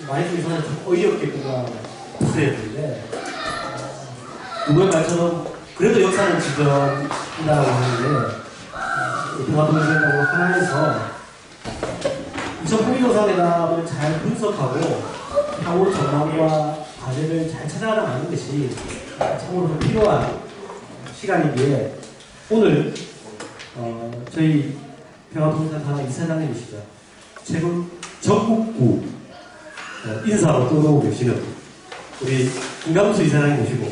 많이 중에서는 좀 어이없게 그가 부수했는데 누구의 말처럼 그래도 역사는 지정이라고 하는데 평화동맹회담으로 하나에서 이천 북미정상회담을 잘 분석하고 향후 전망과 과제를 잘 찾아나가는 것이 참으로 필요한 시간이기에 오늘 저희 평화동맹회담 이사장님이시죠. 최근 전국구 인사로 떠나오고 계시는 우리 김강수 이사장님 모시고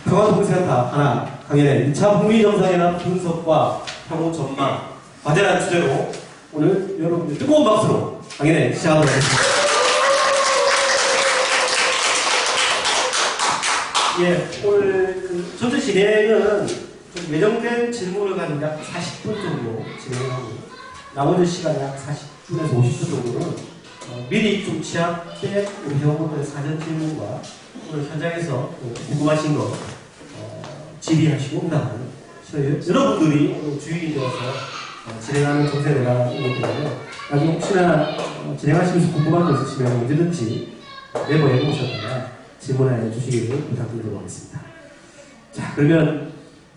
평화동맹회담 하나 강연의 2차 북미정상회담 분석과 향후 전망 과제라는 주제로 오늘 여러분들 뜨거운 박수로 강연에 시작하도록 하겠습니다. 예, 오늘 전체 진행은 예정된 질문을 가지고 약 40분 정도 진행하고 나머지 시간 약 40분에서 50분 정도는 미리 좀 취합된 우리 회원분들의 사전 질문과 오늘 현장에서 궁금하신 거 질의하시고 응답하는 여러분들이 주인이 되어서 진행하는 정세회담이기 때문에 나중에 혹시나 진행하시면서 궁금한 거 있으시면 언제든지 네버에 오셨다가 질문해 주시기를 부탁드리도록 하겠습니다. 자, 그러면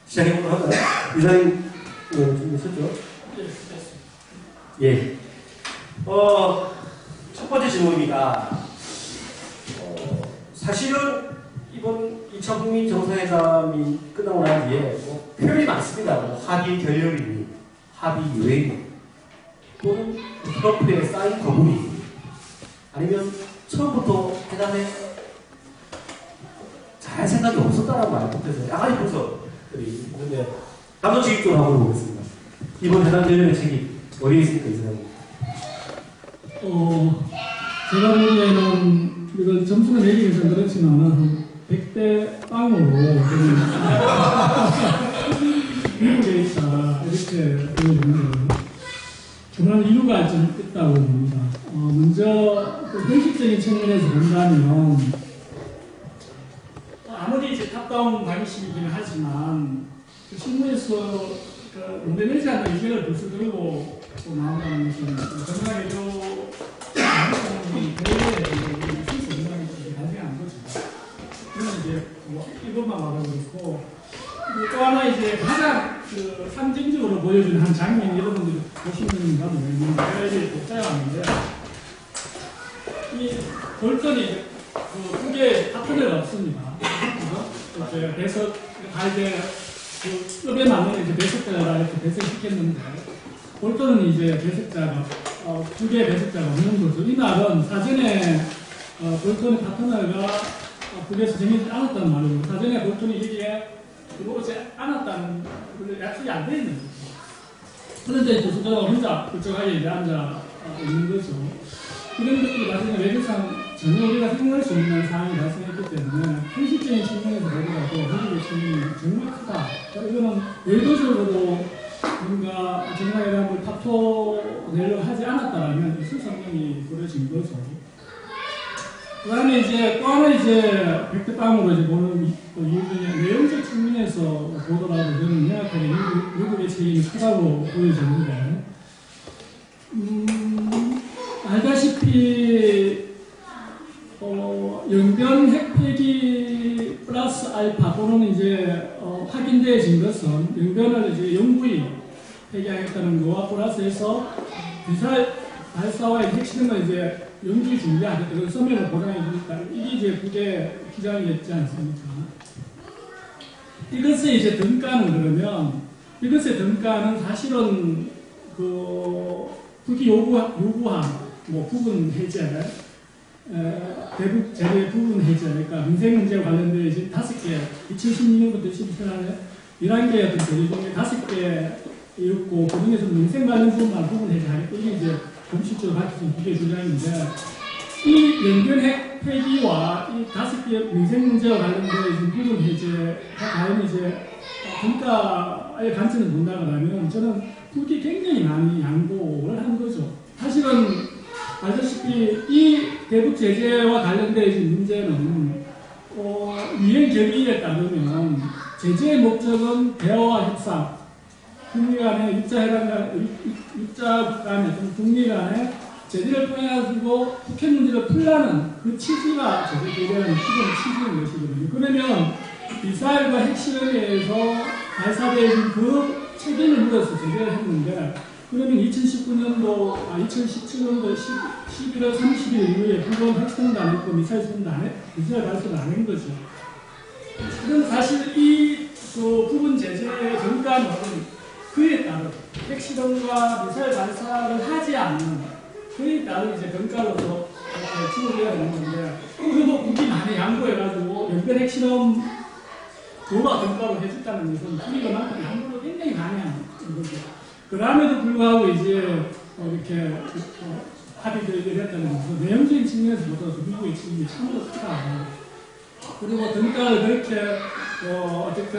시작해보도록 할까요? 이사님 준비했었죠? 예. 첫 번째 질문입니다. 사실은 이번 2차 북미 정상회담이 끝나고 난 뒤에 표현이 많습니다. 합의 결렬이니, 합의 유예니, 또는 트럼프의 사인 거부니, 아니면 처음부터 회담에 잘 생각이 없었다라고 말 못해서 야간이 분석들이 있는데 감독직입적으로 한번 보겠습니다. 이번 회담 결렬의 책임 어디에 있습니까, 이 사람이? 제가 보기에는 이걸 점수를 매기기 좀 그렇지만 100대 빵으로 미국에 있다 이렇게 보여주는 그런 이유가 좀 있다고 봅니다. 먼저 현실적인 측면에서 본다면 아무리 이제 탑다운 방식이긴 하지만 그 실무에서 논대되지 않는 의견을 벌써 들고 나온다는 것은 정상회담 대회에 실수 정상이 발생한 거죠. 그건 이제 이것만 말하고 있고 또 하나 이제 가장 상징적으로 보여주는 한 장면이 여러분들이 보시는가 모르겠는데 제가 이제 복사해왔는데 이 볼턴이 두 개의 파트너가 없습니다. 그죠? 배석 다 이제 급에 맞는 이제 배석자가 이렇게 배석시켰는데 볼턴은 이제 배석자가 두 개의 배석자가 없는 거죠. 이날은 사전에 볼턴의 파트너가 북에서 정해지지 않았다는 말이고 사전에 볼턴이 여기에 들어오지 않았다는 약속이 안 되어 있는 거죠. 그런데 교수자가 혼자 불적하게 이제 앉아 있는 거죠. 이런 것들이 나중에 외교상 전혀 우리가 생각할 수 없는 상황이 발생했기 때문에 현실적인 측면에서 보더라도 한국의 측면이 정말 크다. 이거는 의도적으로 뭔가 정상회담을 파토내려 하지 않았다라면 있을 상황이 벌어진 거죠. 그 다음에 이제 또 하나 이제 백대빵으로 이제 보는 이유 중에 내용적 측면에서 보더라도 저는 명확하게 미국의 책임이 크다고 보여지는데, 알다시피, 영변 핵폐기 플러스 알파 또는 이제, 확인되어진 것은 영변을 이제 영구히 폐기하겠다는 거와 플러스해서 미사일 발사와 핵실험을 이제 영구히 준비하겠다. 그 서명을 보장해 주니까 이게 이제 북의 주장이었지 않습니까? 이것의 이제 등가는 그러면 이것의 등가는 사실은 북이 요구한 뭐 부분 해제, 대북 제재 부분 해제, 그러니까 민생 문제와 관련된 이제 5개, 2016년부터 17년에 11개의 어떤 제재 중에 5개였고 그 중에서 민생 관련 부분만 부분 해제하겠다. 이게 이제 공식적으로 밝혀진 북의 주장인데 이 연변 핵 폐기와 이 5개의 민생 문제와 관련된 부분 해제가 과연 이제 평가의 관점을 본다고 하면 저는 북이 굉장히 많이 양보를 한 거죠. 사실은 알다시피 이 대북 제재와 관련된 문제는 유엔 결의에 따르면 제재의 목적은 대화와 협상, 북미 간의 육자 국간의 북미 간의 제재를 통해가지고 북핵 문제를 풀라는 그 취지가 제재 개발의 기본 취지인 것이거든요. 그러면 미사일과 핵실험에서 발사된 그 책임을 물어서 제재를 했는데, 그러면 2019년도, 2017년도 11월 30일 이후에 불법 핵실험도 안 했고 미사일 실험도 안 했, 미사일 발사도 안 한 거죠. 그럼 사실 이 부분 제재의 경과는 그에 따른 핵실험과 미사일 발사를 하지 않는 그에 따른 이제 경과로서 주어져야 되는 건데, 그리고 국이 많이 양보해가지고 연변 핵실험 도가 경과로 해줬다는 것은 우리 그만큼 양보를 굉장히 많이 하는 거죠. 그럼에도 불구하고 이제 이렇게 합의를 했다는 것은 내용적인 측면에서부터 미국의 책임이 참으로 크다. 그리고 등가를 그렇게 어쨌든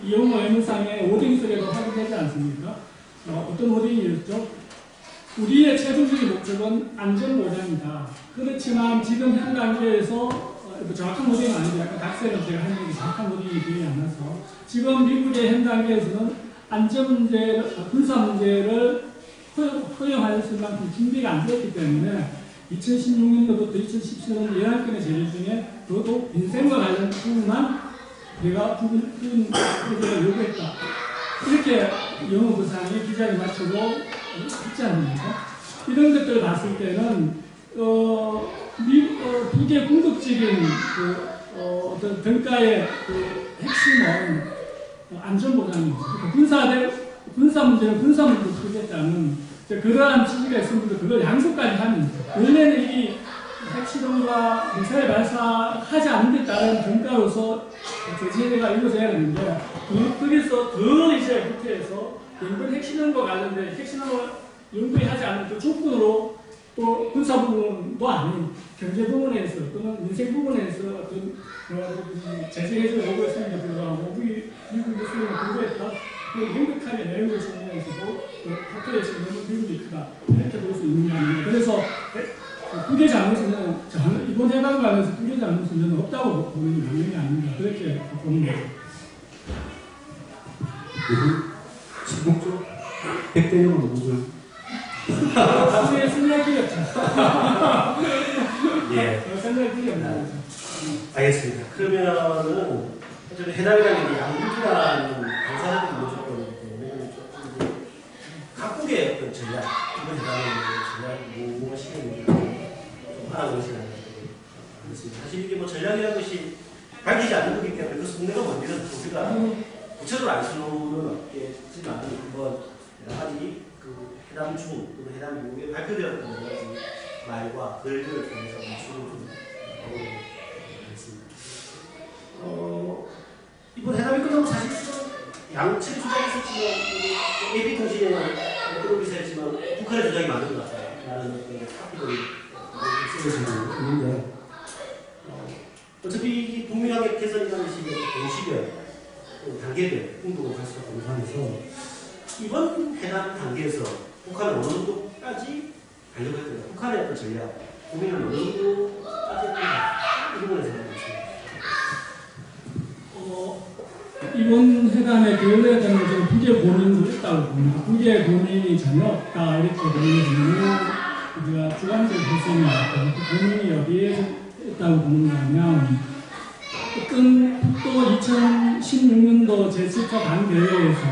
이용호 외무상의 오딩 속에도 확인되지 않습니까? 어떤 오딩이었죠? 우리의 최종적인 목적은 안전보장이다. 그렇지만 지금 현 단계에서 정확한 오딩은 아니고 약간 각색은 제가 한 얘기 정확한 오딩이 되지 않아서 지금 미국의 현 단계에서는 안전 문제, 군사 문제를 허용할 수 있는 만큼 준비가 안 되었기 때문에 2016년도부터 2017년 11건의 제재 중에 그것도 민생과 관련 부분만 내가 부분 해결을 요구했다. 이렇게 영어부상이 기자를 맞추고 있지 않습니까? 이런 것들을 봤을 때는 북의 궁극적인 어떤 등가의 핵심은 안전보장입니다. 군사 문제는 군사 문제로 풀겠다는 그러한 취지가 있으면서 그걸 양속까지 하면 원래는 이 핵실험과 미사일 발사하지 않는 데 따른 경과로서 제재가 이루어져야 되는데 거기서 더 이제 국회에서 연변 핵실험과 관련된 핵실험을 연구하지 않는 그 조건으로 또 군사 부분도 아닌 경제 부분에서 또는 민생 부분에서 어떤 제재 해제를 요구했음에도 불구하고 미국의 수행을 불구했다. 행복하게 내용을 정리해서도 학교에서 너무 비율이 크다. 이렇게 볼 수 있는 게 아닙니다. 그래서 북의 잘못은 이번 해당 관련해서 북의 잘못은 없다고 보는 게 맞는 게 아닙니다. 그렇게 보는 거죠. 지목적 100대 0은 누구죠? 북의 생략이었죠. 예. 생략이었죠. 알겠습니다. 그러면은 해당이라는 게 양국이라는 당사자들이 모셨거든요. 각국의 어떤 전략, 이번 해당의 전략, 뭐가 시행되는지 좀 알아보시는 알겠습니다. 사실 이게 뭐 전략이라는 것이 밝히지 않는 거기 때문에 그 속내가 뭔지는 우리가 구체적으로 알 수는 없겠지만 한번 여러 가지 그 해당 중 또는 해당 미국에 발표되었던 여러 가지 말과 글들을 통해서 맞추는 좀 알겠습니다. 이번 해담이 끝나고 사실 양측 주장에서 지금 AP통신에 끌어오기서 했지만 북한의 주장이 맞는 것 같아요. 라는 카피들이 쓰여지고 있는데 어차피 북미관계 개선이라는 식의 공식의 단계별 행동을 할 수가 없는 상황에서 이번 해담 단계에서 북한은 어느 정도까지 가려고 했던가 북한의 어떤 전략, 국민은 어느 정도까지 했던가 이 부분에 생각했습니다. 이번 회담의 결론에 대한 것은 북의 고민도 있다고 봅니다. 북의 고민이 전혀 없다 이렇게 보는 우리가 주관적인 발생이 나왔고 그 고민이 어디에서 있다고 보는 거냐면 어떤 북도 2016년도 제7차 반대회에서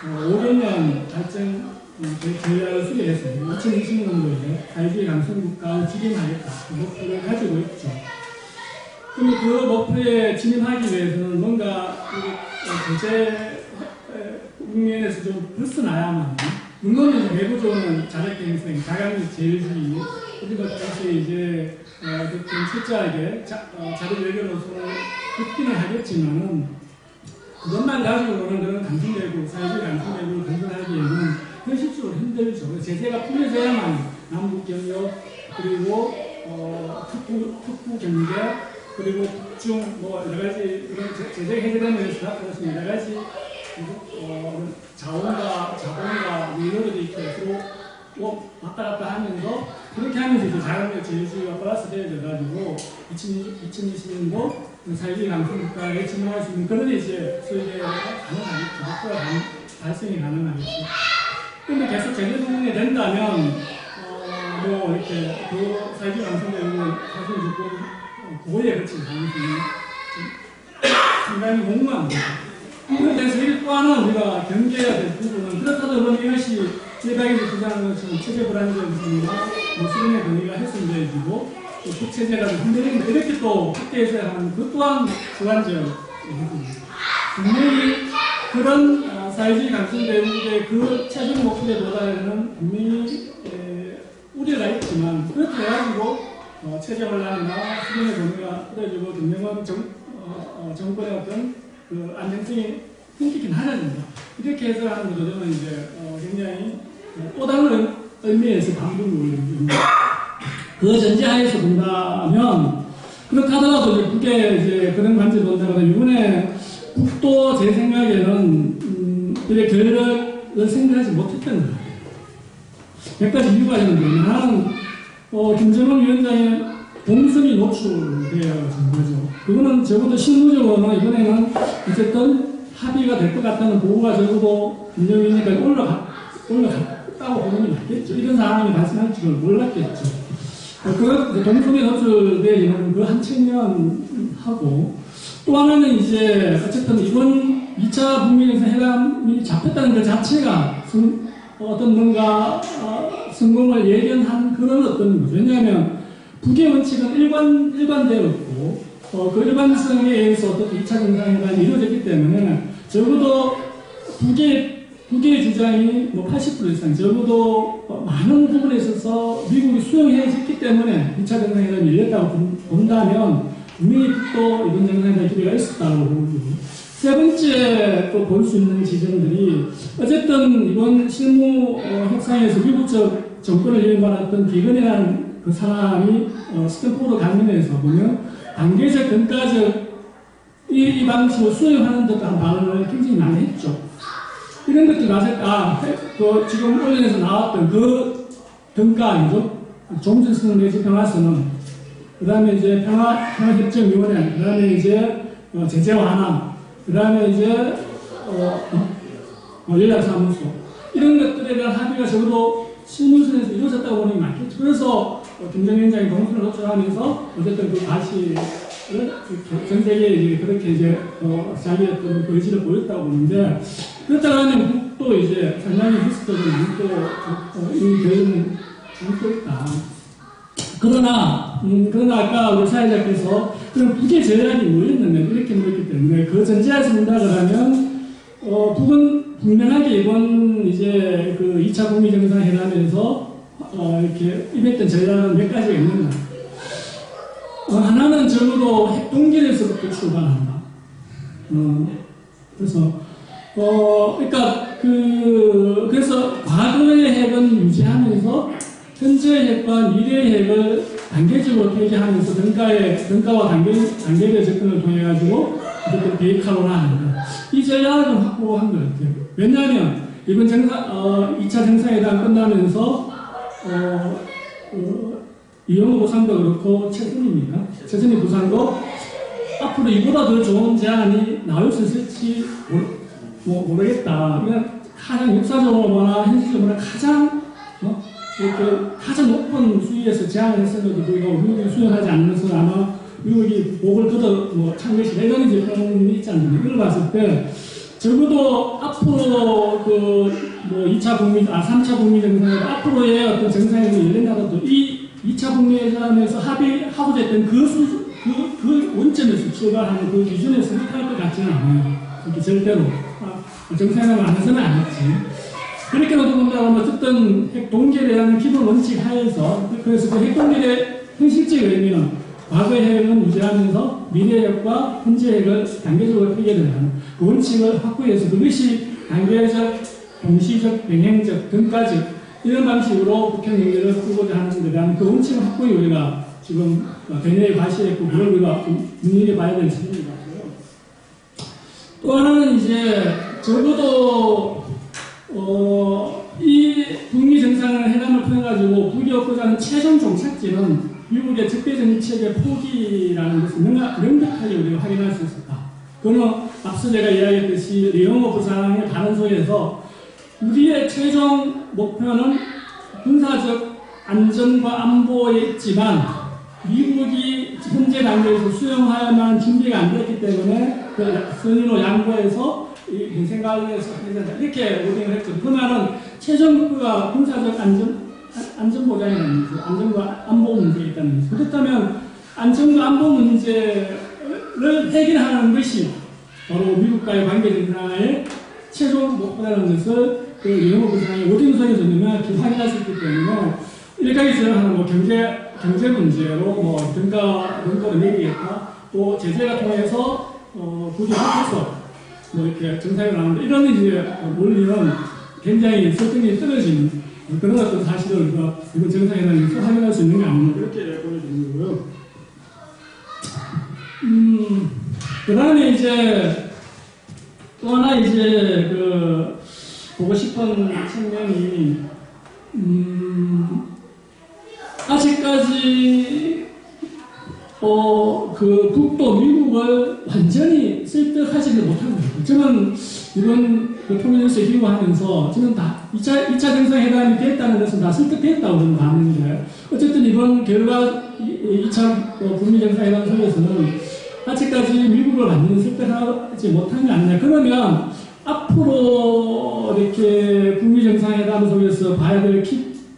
5개년 발전 전략을 수립했습니다. 2020년도에 4개 강성국가를 진입하겠다 그 목표를 가지고 있죠. 그럼 그 목표에 진입하기 위해서는 뭔가 경제 국면에서 좀 벗어나야만, 물론 외부적으로는 자력갱생, 자강력 제일주의, 그리고 다시 이제 철저하게 자력 외교로서는 급기는 하겠지만은 그것만 가지고는 그런 강성대국, 사회주의 강성대국을 건설하기에는 현실적으로 힘들죠. 제재가 풀려져야만 남북 경력 그리고 특구 경제 그리고 북중 여러 가지 그런 제재 해제되면서 그렇습니다. 여러 가지 자본과 민노력이 이렇게 서로 왔다 갔다 하면서 그렇게 하면서 이제 자본력 제일주의가 플러스 되어져가지고 2020년도 사회주의 강성국가에 진입할 수 있는 그런 이제 수익이 가능하겠죠. 목표가 발생이 가능하겠죠. 근데 계속 재조정이 된다면, 뭐, 이렇게, 그 사회주의 강성대로 사실 조금, 보호에 그칠 가능성이 상당히 공고합니다. 그래서 또 하나 우리가 경계해야 될 부분은, 그렇다도 그럼 이것이 일각에서 주장하는 것처럼 체제 불안정성이나 수준의 권위가 훼손되어지고, 또 국체제가 흔들리는 이렇게 또 학계에서 하는 그 또한 주관적인 부분입니다. 분명히 그런 사회주의 강성대국의 그 최종 목표에 도달하는 분명히 우려가 있지만, 그렇게 해가지고 체제 혼란이나 수준의 권위가 떨어지고 경영은 정권의 어떤 그 안정성이 끊기긴 하려니다. 이렇게 해석하는 것도 저는 이제 굉장히 또 다른 의미에서 반복을 그 전제하에서 본다면, 그렇게 하더라도 이제 그게 이제 그런 관점을 본다면 이번에 국도 제 생각에는 이렇게 결렬을 생각하지 못했던 것 같아요. 몇 가지 이유가 있는데, 하나는 김정은 위원장의 공성이 노출되어진 거죠. 그거는 적어도 실무적으로는 이번에는 어쨌든 합의가 될 것 같다는 보고가 적어도 김정은위원장까지 올라갔다고 보는 게 맞겠죠. 이런 상황이 발생할 줄은 몰랐겠죠. 그 동성이 노출되어지는 그 한 측면하고, 또 하나는 이제 어쨌든 이번 2차 북미정상회담이 잡혔다는 그 자체가 어떤 뭔가 성공을 예견한 그런 어떤 거죠. 왜냐하면 북의 원칙은 일관되었고 그 일관성에 의해서 어떤 2차 정상회담이 이루어졌기 때문에 적어도 북의 주장이 뭐 80% 이상 적어도 많은 부분에 있어서 미국이 수용해졌기 때문에 2차 정상회담이 열렸다고 본다면 분명히 또 이번 정상회담 기회가 있었다고 보고, 세 번째 또 볼 수 있는 지점들이 어쨌든 이번 실무 협상에서 미국 쪽 정권을 이행받았던 기근이라는 그 사람이 스탠포드 강연에서 보면 단계적 등가적 이 방식으로 수용하는 듯한 발언을 굉장히 많이 했죠. 이런 것들 그 지금 언론에서 나왔던 그 등가이죠. 종전선언 내지 평화선언, 그 다음에 이제 평화협정위원회, 그 다음에 이제 제재 완화, 그 다음에 이제 연락사무소, 이런 것들에 대한 합의가 적어도 실무선에서 이루어졌다고 보는 게 맞겠죠. 그래서 김정은 위원장이 동선을 노출하면서 어쨌든 그 다시 전 세계에 이제 그렇게 이제 자기의 어떤 그 의지를 보였다고 보는데, 그렇다고 하면 국도 이제 상당히 리스크를 안고 이 결론은 안고 있다. 그러나 아까 우리 사회자께서 그럼 북의 전략이 뭐였느냐 이렇게 물었기 때문에 그 전제에서 본다고 하면 북은 분명하게 이번 이제 그 2차 북미 정상회담에서 이렇게 임했던 전략은 몇 가지가 있는가. 하나는 적어도 핵 동결에서부터 출발한다. 그래서 그러니까 그래서 과거의 핵은 유지하면서 현재 핵과 미래의 핵을 단계적으로 폐기하면서 등가와 단계별 접근을 통해 가지고 어쨌든 비핵화론화하는 것. 이 전략을 좀 확보한 것 같아요. 왜냐하면 이번 2차 정상회담 끝나면서 이영호 부상도 그렇고 최선희 부상도 앞으로 이보다 더 좋은 제안이 나올 수 있을지 모르겠다. 그냥 가장 역사적으로나 현실적으로나 가장 높은 수위에서 제안을 했었는데도 불구하고 미국이 수용하지 않으면서 아마 미국이 목을 걷어 찬 것이 이런 이제 그런 있지 않습니까? 이걸 봤을 때 적어도 앞으로 2차 북미, 3차 북미 정상회담 앞으로의 어떤 정상회담이 열린다고 이 2차 북미 회담에서 하고자 했던 그 원점에서 출발하는 그 기준에서 선택할 것 같지는 않아요. 그렇게 절대로. 정상회담을 안 해서는 안 했지. 그렇게 본다면 어쨌든 핵 동결에 대한 기본 원칙 하에서, 그래서 그 핵 동결의 현실적 의미는 과거의 핵은 유지하면서 미래 핵과 현재 핵을 단계적으로 폐기하는 그 원칙을 확보해서 그것이 단계적, 동시적, 병행적, 등가적 이런 방식으로 북핵 연결을 풀고자 하는 데 대한 그 원칙을 확보해 우리가 지금 대내에 과시했고 그걸 우리가 좀 눈여겨봐야 될 사실인 것 같고요. 또 하나는 이제 적어도 이 북미 정상회담을 통해가지고 북이 얻고자 하는 최종 종착지는 미국의 적대정책의 포기라는 것을 명백하게 우리가 확인할 수 있었다. 그거는 앞서 제가 이야기했듯이 리영호 부상의 발언 속에서 우리의 최종 목표는 군사적 안전과 안보에 있지만 미국이 현재 단계에서 수용하야만 준비가 안 됐기 때문에 그 선의로 양보해서 이 생각을 해서 이렇게 모델을 했죠. 그러면은 최종 목표가 군사적 안전보장이라는 문제, 안전과 안보 문제가 있다는 문제. 그렇다면 안전과 안보 문제를 해결하는 것이 바로 미국과의 관계 정상의 최종 목표라는 것을 그 영어 부상이 어떤 속에서 있느냐 확인할 수 있기 때문에 일각이 제안하는 뭐 경제 문제로 뭐 등가를 매기겠다, 또 제재가 통해서 굳이 합해서 뭐 이렇게 정상이 나오는데 이런 이제 논리는 굉장히 설득력이 떨어지는 그런 어떤 사실을 이번 정상회담에서 확인할 수 있는 게 아니냐 이렇게 보여지는 거고요. 그 다음에 이제 또 하나 이제 그 보고 싶은 측면이 아직까지 그 북도 미국을 완전히 설득하지는 못한 거예요. 저는 이번 그 통일뉴스에 기고하면서 저는 다 2차 정상회담이 됐다는 것은 다 설득됐다고 저는 봤는데 어쨌든 이번 결과 2차 북미 정상회담 속에서는 아직까지 미국을 완전히 설득하지 못한 게 아니냐. 그러면 앞으로 이렇게 북미 정상회담 속에서 봐야 될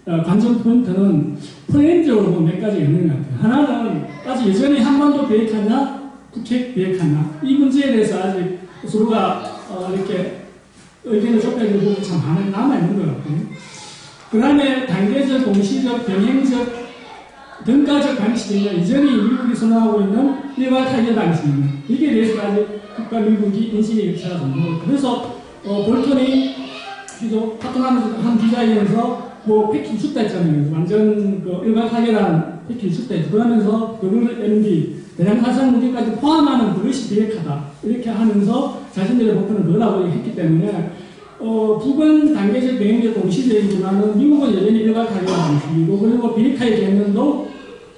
관전 포인트는 프레임적으로 보면 몇 가지가 있는 것 같아요. 하나는 아직 여전히 한반도 비핵화냐, 북핵 비핵화냐 이 문제에 대해서 아직 서로가 이렇게 의견을 좁혀지는 부분이 참 많이 남아있는 것 같고요. 그 다음에 단계적, 동시적, 병행적, 등가적 방식이냐 여전히 미국이 선호하고 있는 일괄 타결 방식입니다. 이게 대해서 아직 국가 미국이 인식이 격차가 좀 그래서 볼턴이 파트너하면서 한 기자회견에서 뭐 패키지 숫자 있잖아요. 완전 그 일괄 타결한 패키지 숫자 있죠. 그러면서 WMD 대량 살상 무기까지 포함하는 그것이 비핵화다 이렇게 하면서 자신들의 목표는 그거라고 했기 때문에 북은 단계적 병행적 동시적이지만 미국은 여전히 일괄 타결한 방식이고 그리고 비핵화의 개념도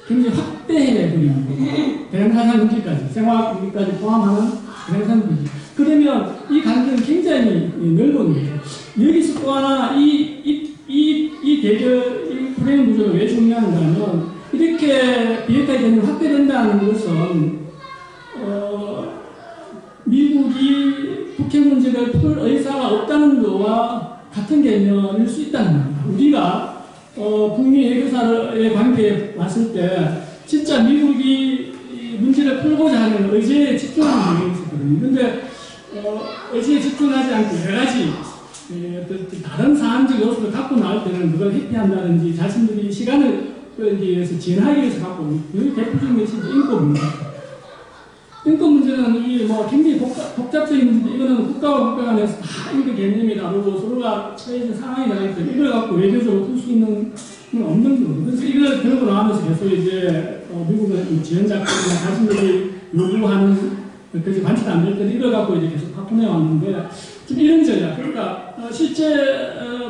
굉장히 확대해버리는 거고 대량 살상 무기까지 생화학 무기까지 포함하는 대량 살상 무기. 그러면 이 관계는 굉장히 넓은 거예요. 여기서 또 하나 이 대결, 이 프레임 구조가 왜 중요한가 하면 이렇게 비핵화 개념이 확대된다는 것은 미국이 북핵 문제를 풀 의사가 없다는 것과 같은 개념일 수 있다는 겁니다. 우리가 북미 외교사의 관계에 봤을 때 진짜 미국이 문제를 풀고자 하는 의지에 집중하는 경향이 있었거든요. 그런데 의지에 집중하지 않고 여러 가지 다른 사안적 요소를 갖고 나올 때는 그걸 회피한다든지 자신들이 시간을 끌기 위해서 진화하기 위해서 갖고 오는 여기 대표적인 것이 인권 문제. 인권 문제는 이 뭐 굉장히 복잡적인 문제인데 이거는 국가와 국가 간에서 다 인권 개념이 다르고 서로가 처해진 상황이 다르기 때문에 이걸 갖고 외교적으로 풀 수 있는 건 없는 거거든요. 그래서 이걸 들고 나가면서 계속 이제 미국의 지원자들이나 자신들이 요구하는 그렇게 반칙 안 될 때는 이걸 갖고 이제 계속 파토내 왔는데 좀 이런 전략. 그러니까 실제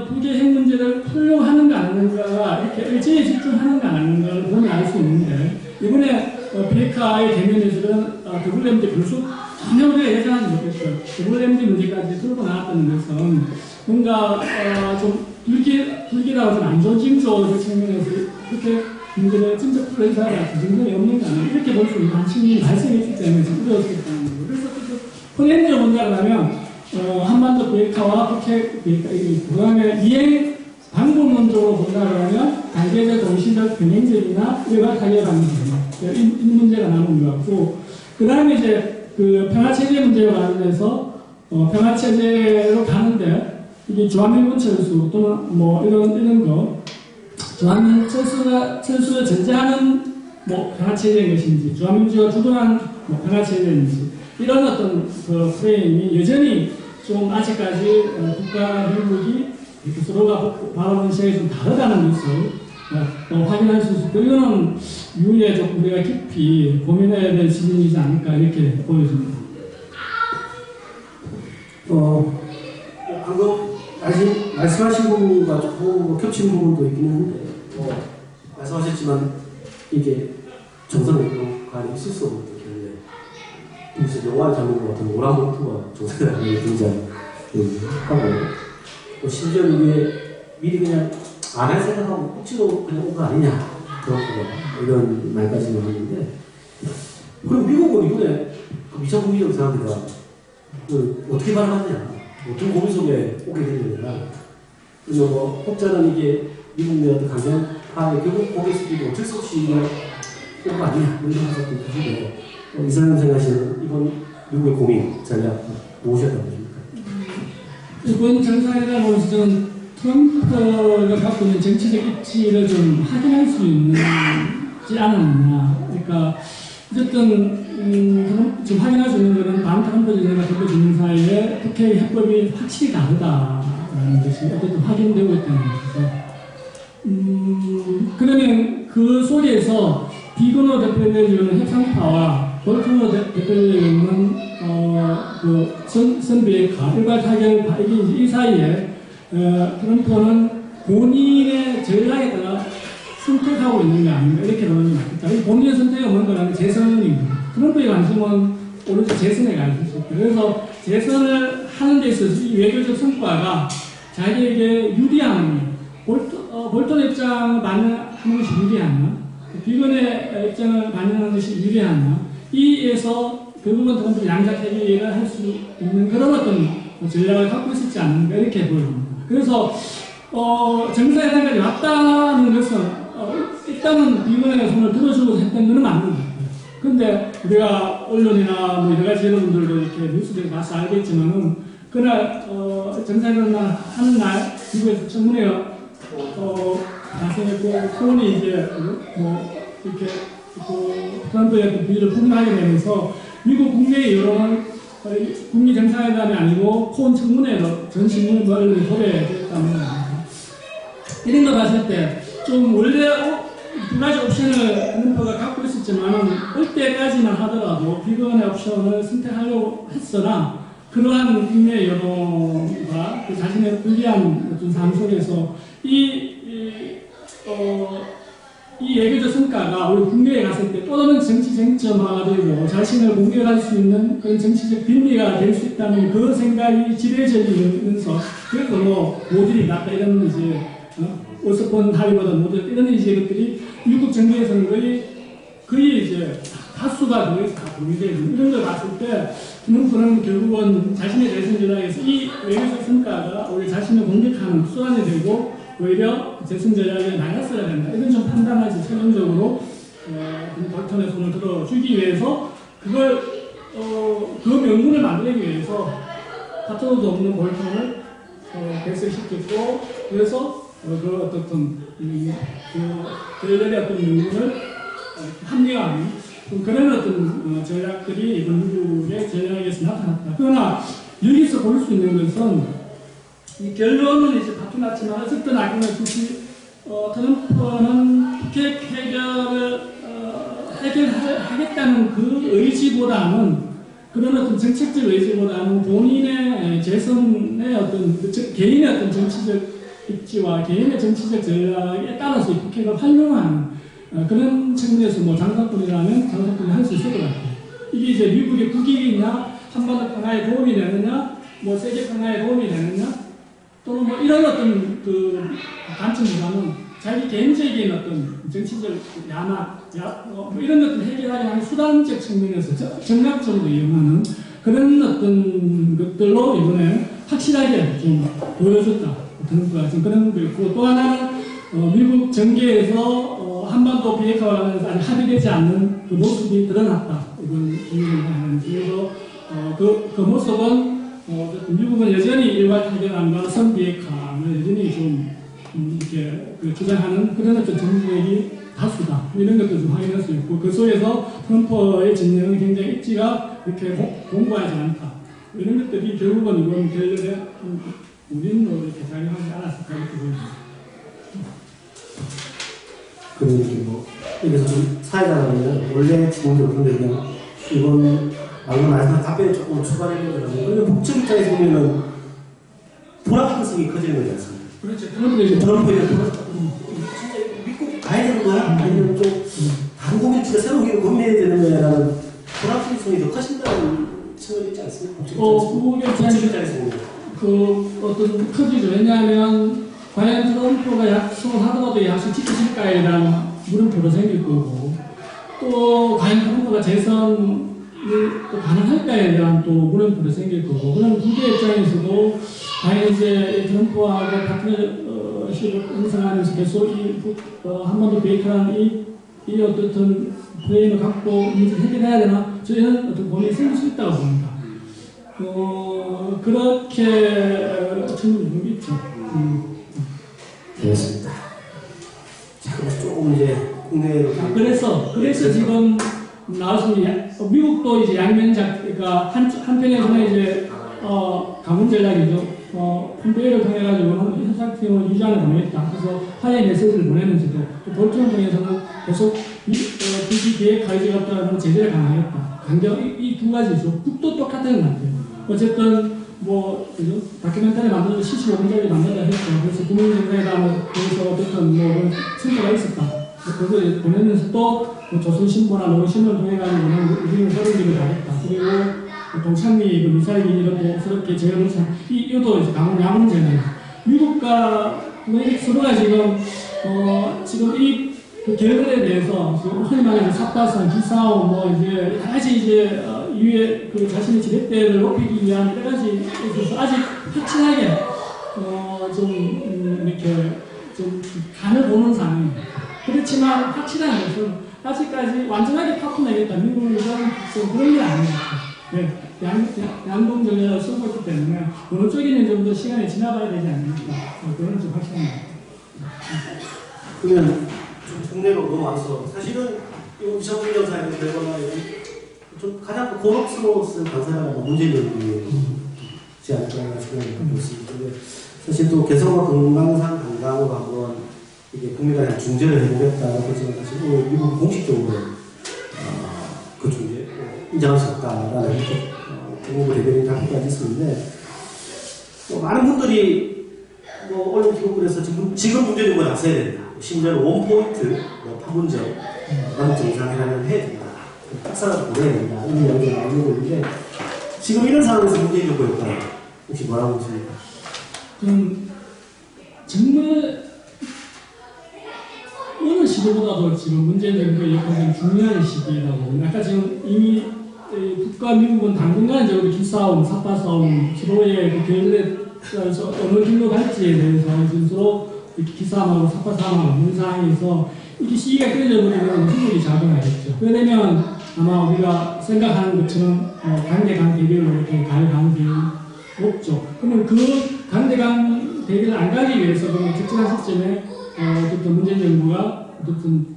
북의 핵 문제를 풀려고 하는가 안 하는가가 이렇게 의지에 집중하는가 안 하는가를 보면 알 수 있는데 이번에 비핵화의 개념에서는 WMD 벌써 전혀 우리가 예상하지 못했어요. WMD 문제까지 들고 나왔다는 것은 뭔가 좀 불길하고 좀 안 좋은 징조적 측면에서 그렇게 문제를 진짜 풀 의사가 그 정도는 없는 거 아니에요. 이렇게 볼 수 있는 한 측면이 발생했기 때문에 좀 어려웠겠다는 거고. 그래서 프레임적 문제를 하면 한반도 비핵화와 북핵 비핵화, 그 다음에 이행 방법론적으로 본다면 단계적, 동시적, 병행적이나 일괄 타결 방식입니다. 이 문제가 남은 것 같고, 그 다음에 이제 그 평화체제 문제와 관련해서 평화체제로 가는데 이게 주한미군 철수 또는 뭐 이런 거 주한미군 철수를 전제하는 뭐 평화체제인 것인지 주한민주가 주도한 뭐 평화체제인지 이런 어떤 그 프레임이 여전히 좀 아직까지 국가 미국이 서로가 바라보는 시각이 좀 다르다는 것을 확인할 수 있고 이거는 이후에 조금 우리가 깊이 고민해야 될 지점이지 않을까 이렇게 보여집니다. 방금 아직 말씀하신 부분과 조금 겹치는 부분도 있긴 한데 말씀하셨지만 이게 정상회담관이 있을 수 없는 경우에 무슨 영화에 담는 것 같은 오랑우트가 정상회담에 등장하고 심지어 이게 미리 그냥 안 할 생각하고 억지로 그냥 온 거 아니냐. 이런 말까지 나왔는데, 그럼 미국은 이번에 미국 국민적 사람들과 어떻게 발언하느냐, 어떤 고민 속에 오게 되느냐. 그리고 뭐, 혹자는 이게 미국 내 어떤 강경파의 결국 거기에 있기 어쩔 수 없이 이거 온거 아니냐, 이런 생각도 드시고, 이사님 생각하시는 이번 미국의 고민, 전략, 무엇이었다고 보십니까? 이번 정상회담에서 저는 트럼프가 갖고 있는 정치적 입지를 좀 확인할 수 있지 않았나. 그러니까, 어쨌든, 지금 확인할 수 있는 것은 반트럼프 진영과 트럼프 진영 사이에 국회 협법이 확실히 다르다라는 것이 어쨌든 확인되고 있다는 것이죠. 그러면 그 속에서 비건호 대표되는 협상파와 볼트모 대표되는 그 선비의가 일괄 타결파 이게 이 사이에 트럼프는 본인의 전략에 따라 선택하고 있는 게 아닌가 이렇게 보는 게 맞겠다. 본인의 선택이 뭔가라는 재선입니다. 트럼프의 관심은 오로지 재선에 가 있습니다. 그래서 재선을 하는 데 있어서 이 외교적 성과가 자기에게 유리한 볼턴 입장을 반영하는 것이 유리하나 비건의 입장을 반영하는 것이 유리하나 이에서 결국은 트럼프 양자택일을 할 수 있는 그런 어떤 전략을 갖고 있었지 않는가 이렇게 보입니다. 그래서 정상회담까지 왔다는 것은 일단은 비건의 손을 들어주고 했던 것은 맞는 것 같아요. 근데 우리가 언론이나 뭐 여러 가지 여러분들도 이렇게 뉴스를 봐서 알겠지만은 그날 정상회담 하는 날 미국에서 청문회가 발생했고 소원이 이제 뭐 이렇게 트럼프의 비리를 폭로하게 되면서 미국 국내의 여론은 국미 정상회담이 아니고 코온 청문회로 전 신문 언론이 도배됐다는 겁니다. 이런 거 봤을 때 좀 원래 두 가지 옵션을 트럼프가 갖고 있었지만은 올 때까지만 하더라도 비건의 옵션을 선택하려고 했으나 그러한 국내 여론과 그 자신의 불리한 어떤 삶 속에서 이 외교적 성과가 우리 국내에 갔을 때 또 다른 정치 쟁점화가 되고 자신을 공격할 수 있는 그런 정치적 빈리가 될 수 있다는 그 생각이 지배적이면서 그래서 뭐 모듈이 낫다 이런 이제 어설픈 하리보다 모듈 이런 이제 것들이 미국 정계에서는 거의 이제 다수가 거기서 다 동의되고 이런 걸 봤을 때 트럼프는 결국은 자신의 대선 전략에서 이 외교적 성과가 오히려 자신을 공격하는 수단이 되고 오히려 재선 전략에 마이너스가 된다. 이건 좀 판단하지 최종적으로 볼턴의 손을 들어주기 위해서 그걸 그 명분을 만들기 위해서 파트너도 없는 볼턴을 배설시켰고 그래서 그 어떤 그들의 어떤 명분을 합리화하는 그런 어떤 전략들이 이번 미국의 전략에서 나타났다. 그러나 여기서 볼 수 있는 것은 이 결론은 이제 다투 났지만 어쨌든 아낌없이 트럼프는 국회 해결을 해결하겠다는 그 의지보다는 그런 어떤 정책적 의지보다는 본인의 재선의 어떤 개인의 어떤 정치적 입지와 개인의 정치적 전략에 따라서 이 국회가 활용하는 그런 측면에서 뭐 장사꾼이라면 장사꾼이 할 수 있을 것 같아요. 이게 이제 미국의 국익이냐, 한반도 평화에 도움이 되느냐, 뭐 세계 평화에 도움이 되느냐, 또는 뭐 이런 어떤 그 관점보다는 자기 개인적인 어떤 정치적 뭐 이런 것들 해결하기 위한 수단적 측면에서 전략적으로 이용하는 그런 어떤 것들로 이번에 확실하게 좀 보여줬다. 트럼프가 좀 그런 거 있고 또 하나는 미국 정계에서 한반도 비핵화와 관련해서 아직 합의되지 않는 그 모습이 드러났다. 이번 그래서 그 모습은 미국은 여전히 일괄 타결안과 선비핵화를 여전히 좀 이렇게 주장하는 그런 어떤 정책이 다수다. 이런 것도 좀 확인할 수 있고 그 속에서 트럼프의 진영은 굉장히 입지가 이렇게 공고하지 않다. 이런 것들이 결국은 이번 결렬에 우리는 이렇게 작용하지 않았을까 이렇게 보입니다. 뭐 여기서 좀 사회자라면 원래 기본적으로 그런데 그냥 이번 방금 말씀한 답변에 조금 추가해보자면 그러면 북측 입장에서 보면은 불확실성이 커지는 거지 않습니까? 그렇죠. 트럼프에 진짜 믿고 가야 되는 거야? 아니면 좀 다른 고민치가 새로운 고민해야 되는 거야라는 불확실성이 더 커진다는 측면이 있지 않습니까? 북측 입장에서 보면 그 어떤 커지죠. 왜냐하면 과연 트럼프가 약속을 하더라도 약속 지키실까에 대한 물음표도 생길 거고, 또 과연 트럼프가 재선이 또 가능할까에 대한 또 물음표도 생길 거고, 그런 두 개 입장에서도 과연 이제 트럼프하고 파트너십을 형성하면서 계속 한반도 비핵화라는 이 어떤 프레임을 갖고 문제를 해결해야 되나? 저희는 어떤 고민이 생길 수 있다고 봅니다. 그렇게 충분히 있죠. 되었습니다. 자, 그래서 조금 이제 국내로. 그래서 지금 나왔습니다. 미국도 이제 양면작, 그러니까 한편에서는 이제 가문 전략이죠. 폼페이오를 통해가지고 현상팀을 유지하는 보냈다. 그래서 화해 메시지를 보내는지도, 또 볼트를 통해서는 계속 국기 계획 가이드 같다는 제재를 강화했다. 이 두 가지죠. 북도 똑같은 것 같아요. 어쨌든 그죠? 다큐멘터리 만들어서 75분짜리 만들다 했죠. 그래서 국민정상회담을 거기서 어쨌든 성과가 있었다. 그래서 보내면서 또 조선신보나 농신을 통해가지고 우리는 서른기를 잘했다. 그리고 동창리 미사일 이런 스럽게 재현해서 이것도 이제 양문제는 미국과 서로가 지금 이 결들에 대해서 흔히 말하는 삽바산, 기싸움, 이제 여러 가지 이후에 자신의 지렛대를 높이기 위한 여러 가지 있어서 아직 확실하게 이렇게 좀 간을 보는 상황입니다. 그렇지만 확실한 것은 아직까지 완전하게 파토내겠다. 미국은 좀 그런 게 아닌 것 같아요. 네, 양동 전략을 쓰고 있기 때문에 어느 쪽에는 좀 더 시간이 지나봐야 되지 않습니까? 그건 좀 확실한 것 같아요. 그러면 좀 국내로 넘어와서 사실은 이상훈 여사의 결과가 좀 가장 고급스러웠을 관사가 문재인 정부이지 않을까 생각을 하고 있습니다. 근데 사실 또 개성과 금강산 관광으로 한번 이게 국민간에 중재를 해보겠다라고 했지만 사실 미국 공식적으로 그 중재 인정할 수 없다라는 국무부 대변인 답변까지 있었는데 많은 분들이 언론 기록글에서 지금 문재인 정부가 나서야 된다. 심지어 원포인트 판문점 남북 정상회담을 해야 된다. 딱사라도 보내야 된다. 이런 이야기가 나오고 있는데 지금 이런 상황에서 문재인 정부의 역할 혹시 뭐라고 보십니까? 정말 어느 시기보다도 지금 문재인 정부의 역할이 중요한 시기라고. 아까 지금 이미 북과 미국은 당분간 이제 우리 기싸움, 삽바싸움, 서로의 결례에 따라서 어느 길로 갈지에 대해서 지금 서로 기싸움하고 삽바싸움하고 있는 상황에서 이렇게 시기가 끊어져버리면 충분히 작용하겠죠. 그러면 아마 우리가 생각하는 것처럼 강대강 대결로 이렇게 갈 가능성이 높죠. 그러면 그 강대강 대결을 안 가기 위해서 그러면 적절한 시점에 어쨌든 문재인 정부가 어쨌든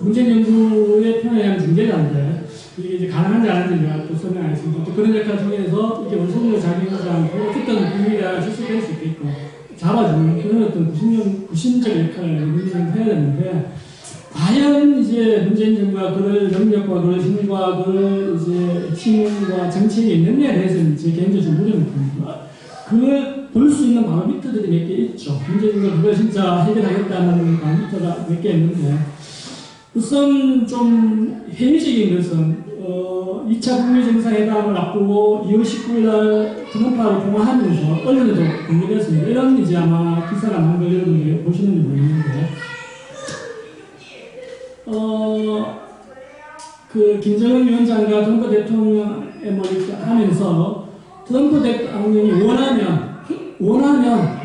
문재인 정부의 편에 의한 중재자인데 이게 이제 가능한지 안 하는지 제가 또 설명하겠습니다. 또 그런 역할 중에서 이게 원성으로 작용하지 않고 어쨌든 국민이 실수될 수 있겠고 잡아주는 그런 어떤 구심적 역할을 문재인 해야 되는데 과연 이제 문재인 정부가 그럴 능력과 그럴 힘과 그럴 이제 핵심과 정책이 있느냐에 대해서는 제 개인적으로 좀 무리를 봅니다. 그걸 볼 수 있는 바로미터들이 몇 개 있죠. 문재인 정부가 그걸 진짜 해결하겠다는 바로미터가 몇 개 있는데 우선 좀 회의적인 것은 2차 북미 정상회담을 앞두고 2월 19일 날 트럼프하고 통화하면서 언론에도 공개됐습니다. 이런 이제 아마 기사가 나온 걸 여러분들이 보시는지 모르겠는데 그 김정은 위원장과 트럼프 대통령에 이렇게 하면서 트럼프 대통령이 원하면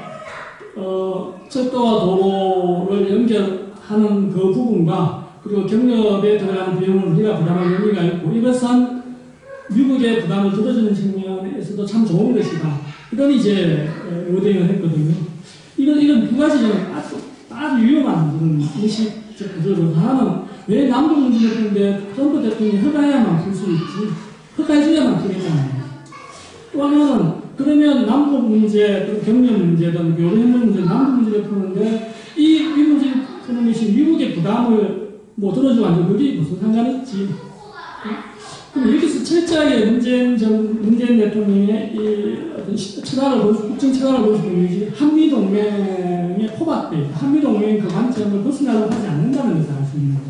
철도와 도로를 연결하는 그 부분과 그리고 경협에 들어가는 비용을 우리가 부담할 의미가 있고 이것은 미국의 부담을 들어주는 측면에서도 참 좋은 것이다. 이런 이제 워딩을 했거든요. 이건 두 가지 아주 위험한 그런 인식적 구조로 하나는 왜 남북 문제를 푸는데 트럼프 대통령이 허가해야만 풀 수 있지 허가해줘야만 풀겠잖아요. 또 하나는 그러면 남북 문제, 경협 문제든 교류협력 문제, 남북 문제를 푸는데 이 문제를 푸는 것이 미국의 부담을 들어주고 앉아 그게 무슨 상관이 있지? 그럼 여기서 철저하게 문재인 대통령의 이 어떤 국정 철학을 보여주는 것이 한미동맹의 포박대, 한미동맹의 그 관점을 벗어나려고 하지 않는다는 것을 알 수 있는 거죠.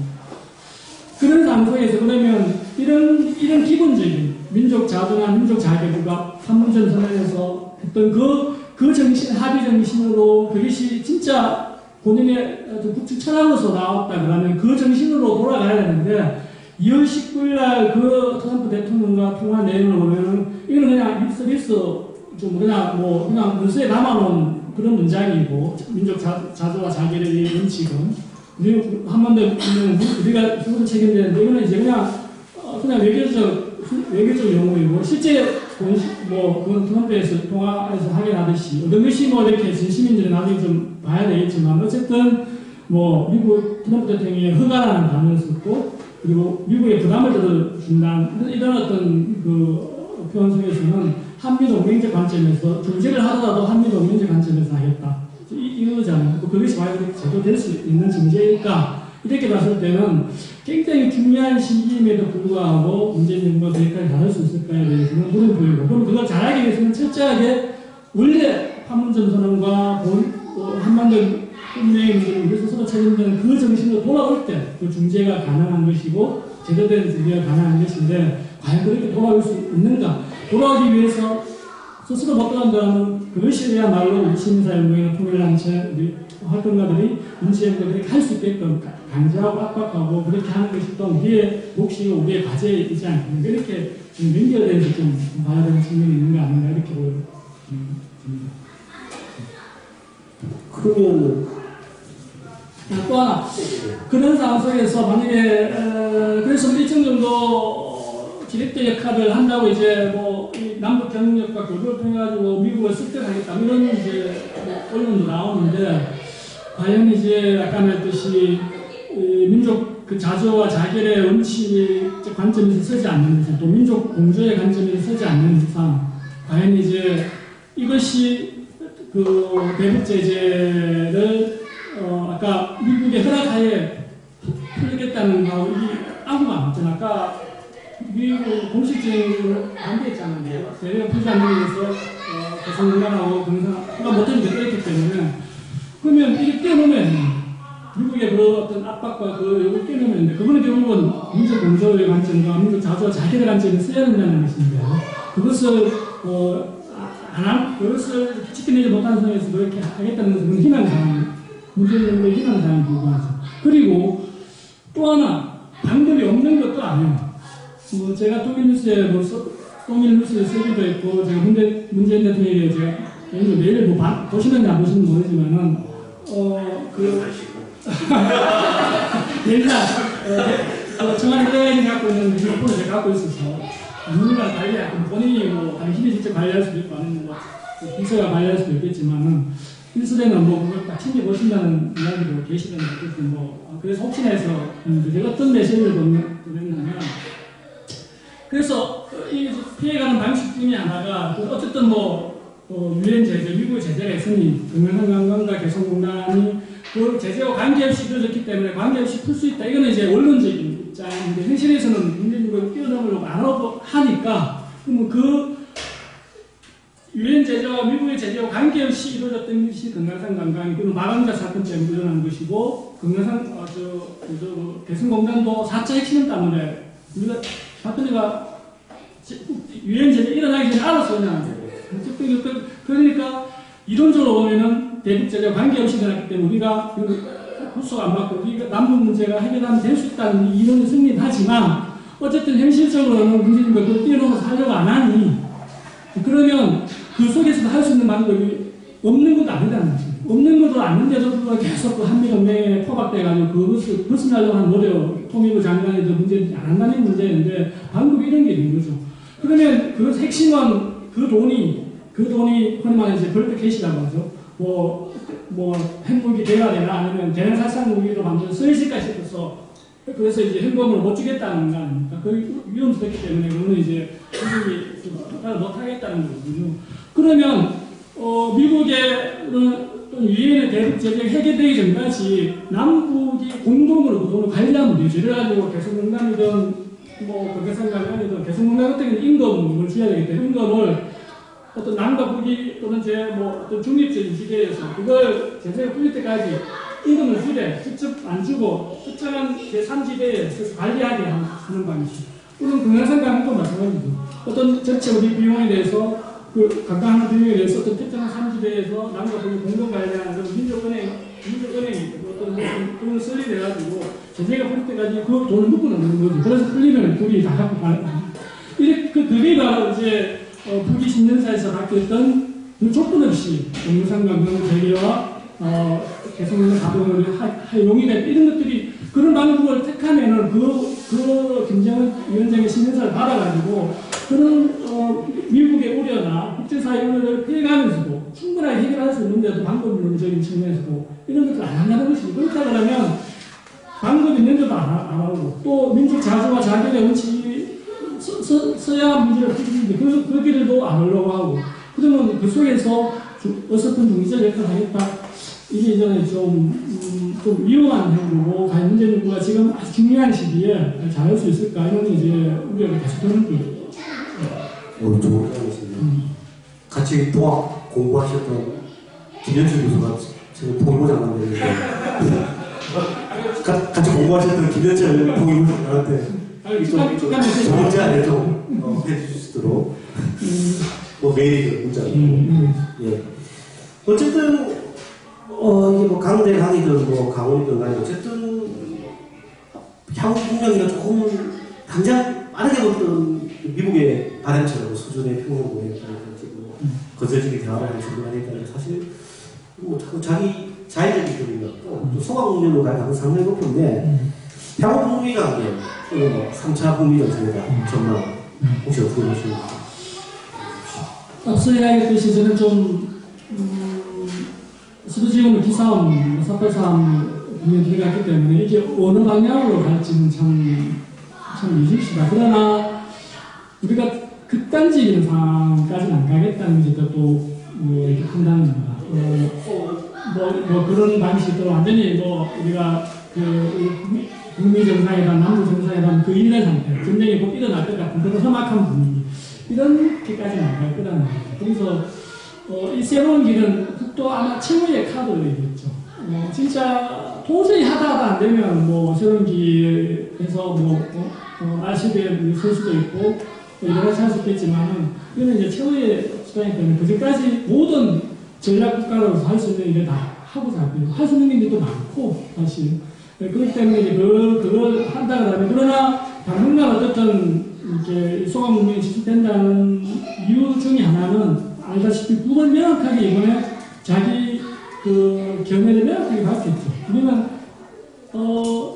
그런 상황에서 그러면 이런 기본적인 민족 자주나 민족 자격과 판문점 선언에서 했던 그 그 정신, 합의 정신으로 그것이 진짜 본인의 국책 철학으로서 나왔다 그러면 그 정신으로 돌아가야 되는데 2월 19일 날 그 트럼프 대통령과 통화 내용을 보면은 이거는 그냥 립서비스 좀 그냥 문서에 남아놓은 그런 문장이고 민족 자주와 자결의 원칙은 그리고 한 번 더 우리가 수분 책임되는데 이거는 이제 그냥 외교적 용어이고 실제 그건 트럼프에서 통화에서 확인하듯이 어떤 것이 이렇게 진심인지는 나중에 좀 봐야 되겠지만 어쨌든 미국 트럼프 대통령이 허가라는 단어를 썼고 그리고 미국에 부담을 들어준다는 이런 어떤 그 표현 속에서는 한미동맹적 관점에서 중재를 하더라도 한미동맹적 관점에서 하겠다. 이거잖아요. 그것이 과연 제대로 될 수 있는 중재일까? 이렇게 봤을 때는 굉장히 중요한 시기임에도 불구하고 문재인 정부가 거기까지 잘할 수 있을까에 대해서는 물음표이고 그럼 그걸 잘하기 위해서는 철저하게 원래 판문점 선언과 한반도 운명의 문제를 우리 스스로 책임지는 그 정신으로 돌아올 때 그 중재가 가능한 것이고 제대로 된 중재가 가능한 것인데 과연 그렇게 돌아올 수 있는가? 돌아오기 위해서 스스로 못 돌아온다면 그것이야말로 우리 시민사회운동이나 통일단체 우리 활동가들이 문재인과 그렇게 할 수 있게끔 강제하고 압박하고 그렇게 하는 것이 또 우리의 몫이고 우리의 과제이지 않습니까? 이렇게 좀 연결돼서 좀 봐야 되는 측면이 있는 거 아닌가 이렇게 보여집니다. 그러면 또 하나 그런 상황 속에서 만약에 그래서 일정 정도 기획대 역할을 한다고 이제 이 남북 경력과 교류를 통해 가지고 미국을 습격하겠다 이런 이제 언론도 나오는데 과연 이제 아까 말했듯이 민족 그 자주와 자결의 원칙적 관점에서 서지 않는 이상 또 민족 공조의 관점에서 서지 않는 이상 과연 이제 이것이 그 대북 제재를 아까 미국의 허락하에 풀겠다는 거하고 이게 아무가 없잖아. 아까 미국 공식적으로 반대했잖아요. 대외 풀지 않는 데서 개성공단하고 공사가 못하는 게 그랬기 때문에 그러면 이게 떼어놓으면 미국의 그 어떤 압박과 그 요걸 떼어놓으면 그거는 결국은 민족 공조의 관점과 민족 자주와 자기의 관점에 써야 된다는 것인데 그것을 그것을 지켜내지 못하는 상황에서 그렇게 하겠다는 것은 희망사항, 문재인 정부의 희망사항에 불과하죠. 그리고 또 하나 방법이 없는 것도 아니에요. 제가 통일뉴스에 통일뉴스에 쓰기도 했고 제가 문재인 대통령에 제가 매일 보시는지 안 보시는지 모르지만은 옛날 청와대 대행이 갖고 있는 휴대폰을 제가 갖고 있어서 누군가 관리 본인이 당신이 직접 관리할 수도 있고 아니면 비서가 관리할 수도 있겠지만은 일수대는 그걸 딱 챙겨보신다는 이야기도 계시던데 그래서 혹시나 해서 제가 어떤 메시지를 보냈냐면 그래서 이 피해가는 방식 중에 하나가 어쨌든 유엔 제재, 미국의 제재가 있으니 동명상관과 개성공단이 그 제재와 관계없이 이루어졌기 때문에 관계없이 풀 수 있다. 이거는 이제 원론적인 입장인데 현실에서는 문재인 정부가 뛰어넘으려고 안 하고 하니까 그러면 그 유엔 제재와 미국의 제재와 관계없이 이루어졌던 것이 금강산 관광이 그리고 마감자 사건 때문에 일어난 것이고 금강산 개성공단도 4차 핵심 때문에 우리가 박근혜가 유엔 제재 일어나기 전에 알았어 그냥. 그러니까 이론적으로 보면은 대북 제재와 관계없이 일어났기 때문에 우리가 후수가 안 받고 우리가 남북 문제가 해결하면 될 수 있다는 이론이 승리하지만 어쨌든 현실적으로는 문재인과 그걸 뛰어넘어서 하려고 안 하니 그러면 그 속에서도 할 수 있는 방법이 없는 것도 아니다는 거죠. 없는 것도 아닌데도 불구하고 계속 그 한미동맹에 포박돼가지고 그것을 벗어나려고 하는 노력, 통일부 장관에도 문제는 안 한다는 문제인데 방법이 이런 게 있는 거죠. 그러면 그 핵심은 그 돈이 흔히 말해 이제 벌크 캐시라고 하죠. 핵무기 대화되나 아니면 대량 살상 무기로 만든 서해시가 싶어서 그래서 이제 현금을 못 주겠다는 거 아닙니까? 그 위험스럽기 때문에 그거는 이제 미국이 못 하겠다는 거거든요. 그러면 미국의 유엔의 대북 제재가 해결되기 전까지 남북이 공동으로 그 돈을 관리하면 되죠. 그래가지고 개성공단이든 거기상관이든 개성공단 같은 경우는 임금을 줘야 되기 때문에 임금을 어떤 남과 북이 또는 어떤 중립적인 지대에서 그걸 제재를 풀릴 때까지 임금을 주되 직접 안 주고 특정한 제3지대에 관리하게 하는 방식. 또는 금강산 강도 마찬가지죠. 어떤 전체 우리 비용에 대해서 그 각각 하는 비용에 대해서 어떤 특정한 산지대에서 남과 북의 공동관리하는 그런 민족은행이 어떤 돈을 설립해가지고 전쟁가 풀릴 때까지 그 돈을 묶어놓는 거죠. 그래서 풀리면 북이 다 갖고 가는 거죠. 그게 바로 이제 북이 10년사에서 바뀌었던 그 조건 없이 영유상과 그런 재개와 계속되는 가동을 용인해 이런 것들이 그런 방법을 택하면은 그 김정은 위원장의 10년사를 받아가지고 그런 미국의 우려나 국제사회 우려를 피해가면서도 충분하게 해결할 수 있는데도 방법론적인 측면에서도 이런 것을 안 한다는 것이죠. 그렇다 그러면 방법이 있는데도 안 하고 또 민족 자주와 자결의 원칙이 서야 문제를 풀리는데 그 길도 안 하려고 하고 그러면 그 속에서 어설픈 중의적 역할을 하겠다. 이게 이제는 좀 위험한 행동이고 과연 문재인정부가 지금 아주 중요한 시기에 잘할 수 있을까 이런 이제 우려가 계속되는 거예요. 오늘 좋은 장이시네요. 같이 동학 공부하셨던 김현철 교수가 지금 동의보장관인데 같이 공부하셨던 김현철 동의보장관한테 좀 문제 안에 좀 해주실 수 있도록 뭐 메일이 문자로 예. 어쨌든 이게 뭐 강대 강이든 뭐 강원이든 간에 어쨌든 향후 분명히가 조금 당장 빠르게 어떤 미국의 바람처럼 수준의 평균 모델까지 뭐 거저지게 대화를 하는 중요하니까 사실 뭐 자기 자의적인 그림이 없고 또 소강국면으로 갈 가능성이 상당히 높은데 향후 북미 관계 또는 뭐 3차 북미 정세다 전망 혹시 어떻게 보십니까? 앞서 이야기했듯이 저는 좀 수도지구는 기싸움, 483 국면 들어갔기 때문에 이게 어느 방향으로 갈지는 참 미집시다. 그러나 우리가 극단적인 상황까지는 안 가겠다는 게 또 이렇게 판단입니다. 뭐 그런 방식으로 완전히 우리가 북미 정상회담, 남북 정상회담 그 일의 상태, 전쟁이 곧 일어날 것 같은 그런 험악한 분위기 이렇게까지는 안 갈 거라는 거죠. 그래서 이 새로운 길은 국도 아마 최후의 카드이겠죠. 진짜 도저히 하다가 안 되면 뭐 새로운 길에서 RCB에 설 수도 있고 여러 가지 할 수 있겠지만은 이거는 이제 최후의 수단이기 때문에 그전까지 모든 전략 국가로서 할 수 있는 일을 다 하고 살고요. 할 수 있는 일도 많고 사실 그렇기 때문에 이제 그걸 한다 그러면 그러나 당분간 어떻든 이렇게 소강 문명이 지속된다는 이유 중에 하나는 알다시피 북은 명확하게 이번에 자기 견해를 명확하게 밝혔죠. 그러면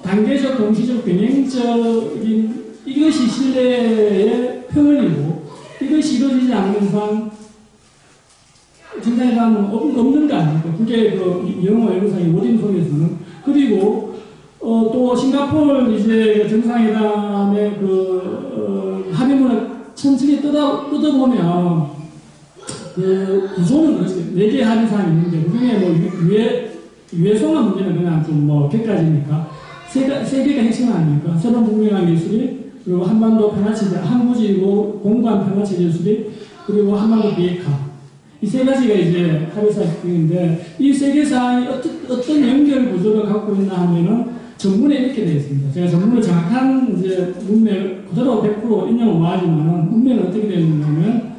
단계적, 동시적, 병행적인 이것이 신뢰의 표현이고 이것이 이루어지지 않는 이상 정상회담은 없는 거 아닙니까? 그게 영어 외교상의 워딩 속에서는 그리고 또 싱가포르 이제 정상회담의 합의문을 천천히 뜯어보면 구조는 그렇지. 4개 합의사항이 있는데, 그 중에 유해송화 문제는 그냥 좀 객관이니까, 3개가 핵심 아닙니까? 새로운 북미관 기술이, 그리고 한반도 평화체제, 항구지구 공간 평화체제 수립, 그리고 한반도 비핵화. 이 3가지가 이제 합의사항인데, 이 3개 사항이 어떤 연결 구조를 갖고 있나 하면은, 전문에 이렇게 되어 있습니다. 제가 전문을 정확한 이제 문맥 그대로 100% 인용을 못 하지만은, 문맥은 어떻게 되어 있냐면,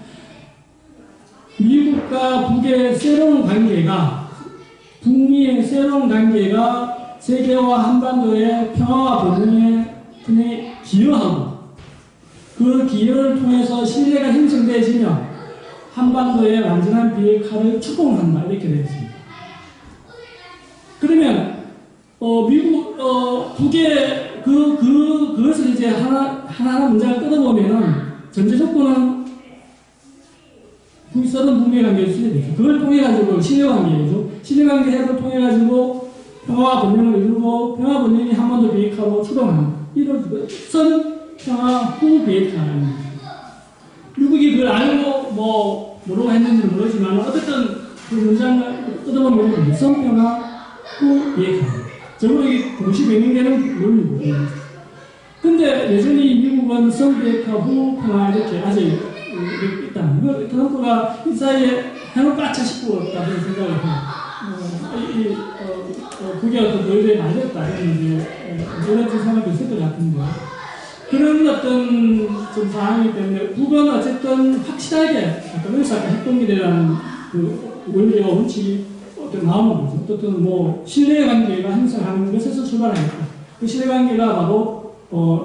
미국과 북의 새로운 관계가 북미의 새로운 관계가 세계와 한반도의 평화와 번영에 기여하고 그 기여를 통해서 신뢰가 형성되어지면 한반도의 완전한 비핵화를 추동한다 이렇게 되어 있습니다. 그러면 북의 그것을 이제 하나하나 문장을 뜯어보면은 전제 조건은 새로운 북미 관계를 수립되죠. 그걸 통해가지고 신뢰관계죠. 신뢰관계를 통해가지고 평화와 번영을 이루고 평화 번영이 한반도 비핵화로 추동하는 이런 선 평화 후 비핵화라는 거죠. 미국이 그걸 알고 뭐라고 했는지는 모르지만 어쨌든 그 문장을 뜯어보면 선 평화 후 비핵화. 적어도 이게 동시 병행되는 논리고. 근데 여전히 미국은 선 비핵화 후 평화 이렇게 아직 있다. 이거 트럼프가 이 사이에 해놓을까 싶고 없다는 생각을 해요. 그게 어떤 노예에 말렸다. 이런 생각도 있을 것 같은데. 그런 어떤 좀 상황이기 때문에 북은 어쨌든 확실하게 어떤 의사가 핵동기라는 그 원리와 원칙이 어떤 나오는 거죠. 어쨌든 뭐 신뢰관계가 형성하는 것에서 출발하겠다. 그 신뢰관계가 바로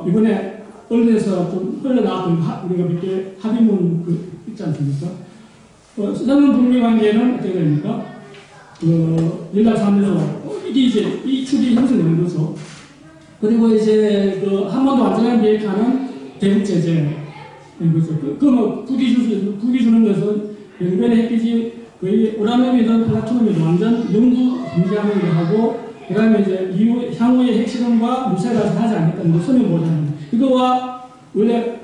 이번에 언론에서 좀 흘러나왔던 우리가 몇 개 합의문 그 있지 않습니까? 서문 북미 관계는 어떻게 됩니까? 연락하면서 이게 이제 이 축이 형성되는 거죠. 그리고 이제 그 한반도 안전을 비핵화는 대북 제재인 거죠. 뭐 북이 주는 것은 연변의 핵기지 거의 우라늄이든 플라토늄이든 완전 영구 금지하는 거 하고, 그 다음에 이제 향후의 핵실험과 미사일 발사 하지 않겠다는 거 서명 보장하는 거. 이거와 원래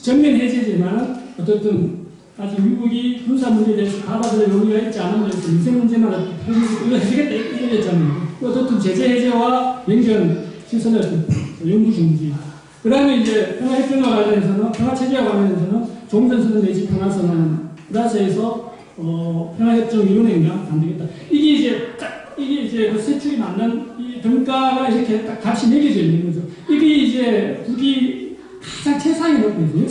전면 해제지만 어쨌든 아직 미국이 군사 문제에 대해서 받아들일 용의가 있지 않은 데서 민생 문제만 이거 해주겠다 이거였잖아요. 어쨌든 제재 해제와 연결 시설의 연구 중지. 그 다음에 이제 평화협정과 관련해서는 평화체제와 관련해서는 종전선언 내지 평화선언 브라스에서 평화협정위원회인가 안 되겠다. 이게 이제 그 세 축이 맞는 이 등가가 이렇게 딱 값이 매겨져 있는 거죠. 이게 이제 북이 가장 최상위 높은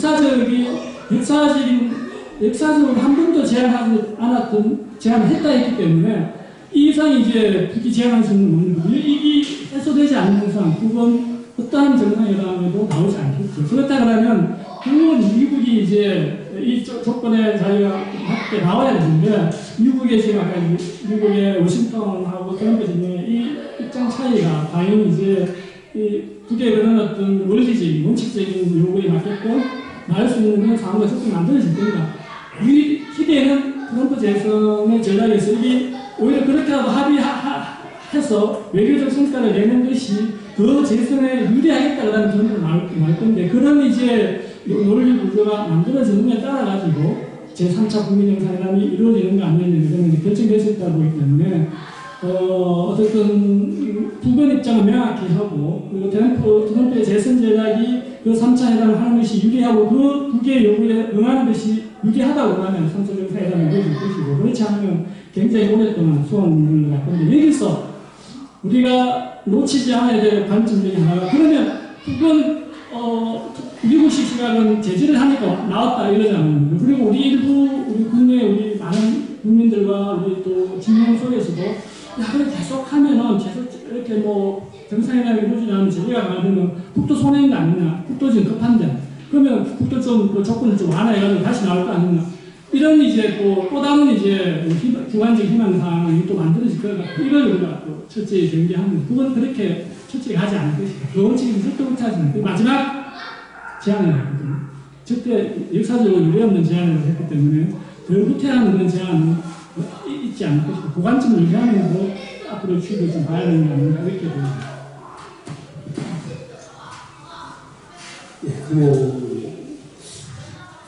역사적으로 한 번도 제안하지 않았던 제안을 했다 했기 때문에 이 이상이 이제 북이 제안할 수 있는 문제고, 이게 해소되지 않는 이상 북은 어떠한 정상회담에도 나오지 않겠죠. 그렇다 그러면 결국은 미국이 이제 이 조건에 자기가 맞게 나와야 되는데, 미국의 지금 아까 미국의 워싱턴하고 트럼프 대통령의 이 입장 차이가 과연 이제 이 북의 그런 어떤 원리적인 원칙적인 요구에 맞게끔 나올 수 있는 그런 상황과 적극 만들어질 겁니다. 우리 기대는 트럼프 재선의 전략에서 이게 오히려 그렇게라도 합의해서 외교적 성과를 내는 것이 더 재선에 유리하겠다라는 점으로 나올 건데, 그런 이제 논리 구조가 만들어지는 데 따라가지고 제3차 국민 정상회담이 이루어지는가 안 되는가 결정될 수 있다고 보기 때문에 어쨌든 북은 입장을 명확히 하고, 그리고 트럼프의 재선 전략이 그 3차 회담을 하는 것이 유리하고 그 두 개의 요구에 응하는 것이 유리하다고 하면 3차 정상회담이 이루어질 것이고, 그렇지 않으면 굉장히 오랫동안 수험을 갈 건데, 여기서 우리가 놓치지 않아야 될 관점 중에 하나가, 그러면 북은 미국식 시각은 제재를 하니까 나왔다 이러잖아요. 그리고 우리 국내 우리 많은 국민들과 우리 또 진영 속에서도 그래 계속 하면은 계속 이렇게 뭐 정상회담이 이루어지지 않으면 제재가 많으면 북도 손해인 거 아니냐. 북도 지금 급한데. 그러면 북도 좀 그 조건을 좀 완화해가지고 다시 나올 거 아니냐. 이런 이제 또 다른 이제 주관적 희망사항이 또 만들어질 거니까 이걸 우리가 또 철저히 경계하면, 그건 그렇게 철저히 가지 않을 것이다. 그 원칙이 절대 그렇지 않습니다. 마지막 제안을 했거든요. 절대 역사적으로 유례없는 제안을 했기 때문에 더 후퇴하는 그런 제안은 있지 않을 것이고, 그 관점을 유지하면서 앞으로 추이를 좀 봐야 되는 게 아닌가 이렇게 보입니다. 예, 그러면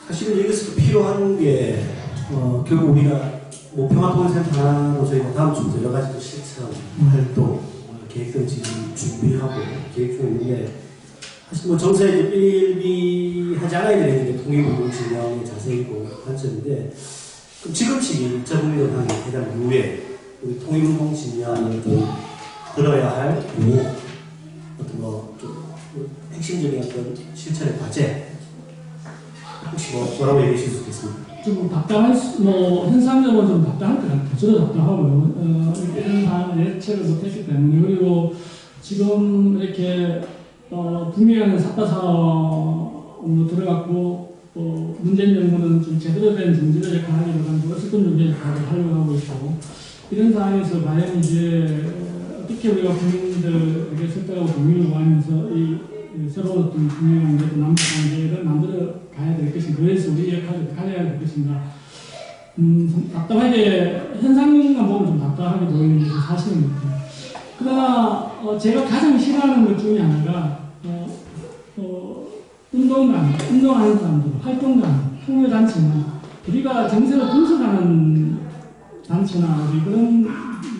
사실은 여기서 필요한 게 결국 우리가 뭐 평화통일센터 하나로 저희가 다음 주부터 여러 가지 실천 활동 계획들 지금 준비하고 계획 중에 있는데, 사실 뭐 정세에 일비하지 않아야 되는 게 통일부동 진영의 자세이고 관점인데, 그럼 지금치 1차 국민회담 회담 이후에 우리 통일부동 진영이 들어야 할 어떤 좀 핵심적인 어떤 실천의 과제, 혹시 뭐라고 얘기해 주실 수 있겠습니까? 좀 현상적으로 좀 답답할 것 같아요. 저도 답답하고요. 이런 상황을 예측을 못했기 때문에. 그리고 지금 이렇게 북미 간의 삿바사로 들어갔고, 문재인 정부는 좀 제대로 된 정치적 역할을 하기로 하고 어떤 정치적 역할을 하려고 하고 있고, 이런 상황에서 과연 이제 어떻게 우리가 국민들에게 설득하고 동의를 구하면서 이 새로운 어떤 국민 관계, 남북 관계를 만들어 가야 될 것인가, 그래서 우리 역할을 가져야 될 것인가, 답답하게, 현상만 보면 좀 답답하게 보이는 것이 사실인 것 같아요. 그러나, 제가 가장 싫어하는 것 중에 하나가, 운동하는 사람들, 활동가들, 통일단체나, 우리가 정세를 분석하는 단체나, 우리 그런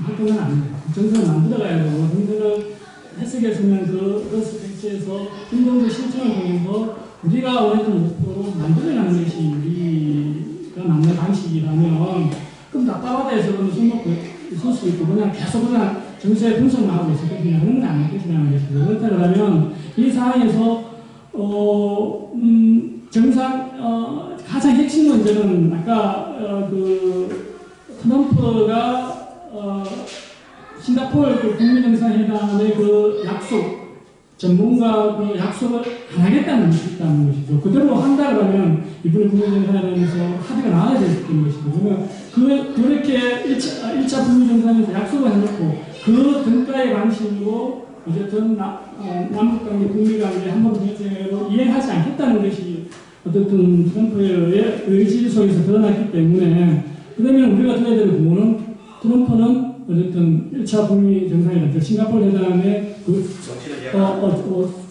활동은 아닙니다. 정세를 만들어가야 되고, 정세를 해석했으면 그것을 백지에서 운동적 실천을 통해서 우리가 원했던 목표로 만들어가는 것이 우리가 맞는 방식이라면, 그럼 답답하다 해서 그러면 손 놓고 있을 수 있고, 그냥 계속 정세 분석만 하고 있을 것이냐, 그런 건 아닐 것이라는 것이죠. 그렇다 그러면 이 상황에서 가장 핵심 문제는 아까 트럼프가 싱가포르 북미정상회담의 그 약속, 전문가 그 약속을 안 하겠다는 것이죠. 그대로 한다고 하면 이번에 북미정상회담에서 합의가 나와야 됐던 것이죠. 그러면 그렇게 1차 북미정상회담에서 약속을 해놓고 그 등가의 방식으로 어쨌든 남북관계, 북미관계 한반도협정으로 이행하지 않겠다는 것이 어쨌든 트럼프의 의지 속에서 드러났기 때문에 그러면 우리가 들어야 될 부분은 트럼프는 어쨌든 1차 북미 정상회담, 싱가포르 회담에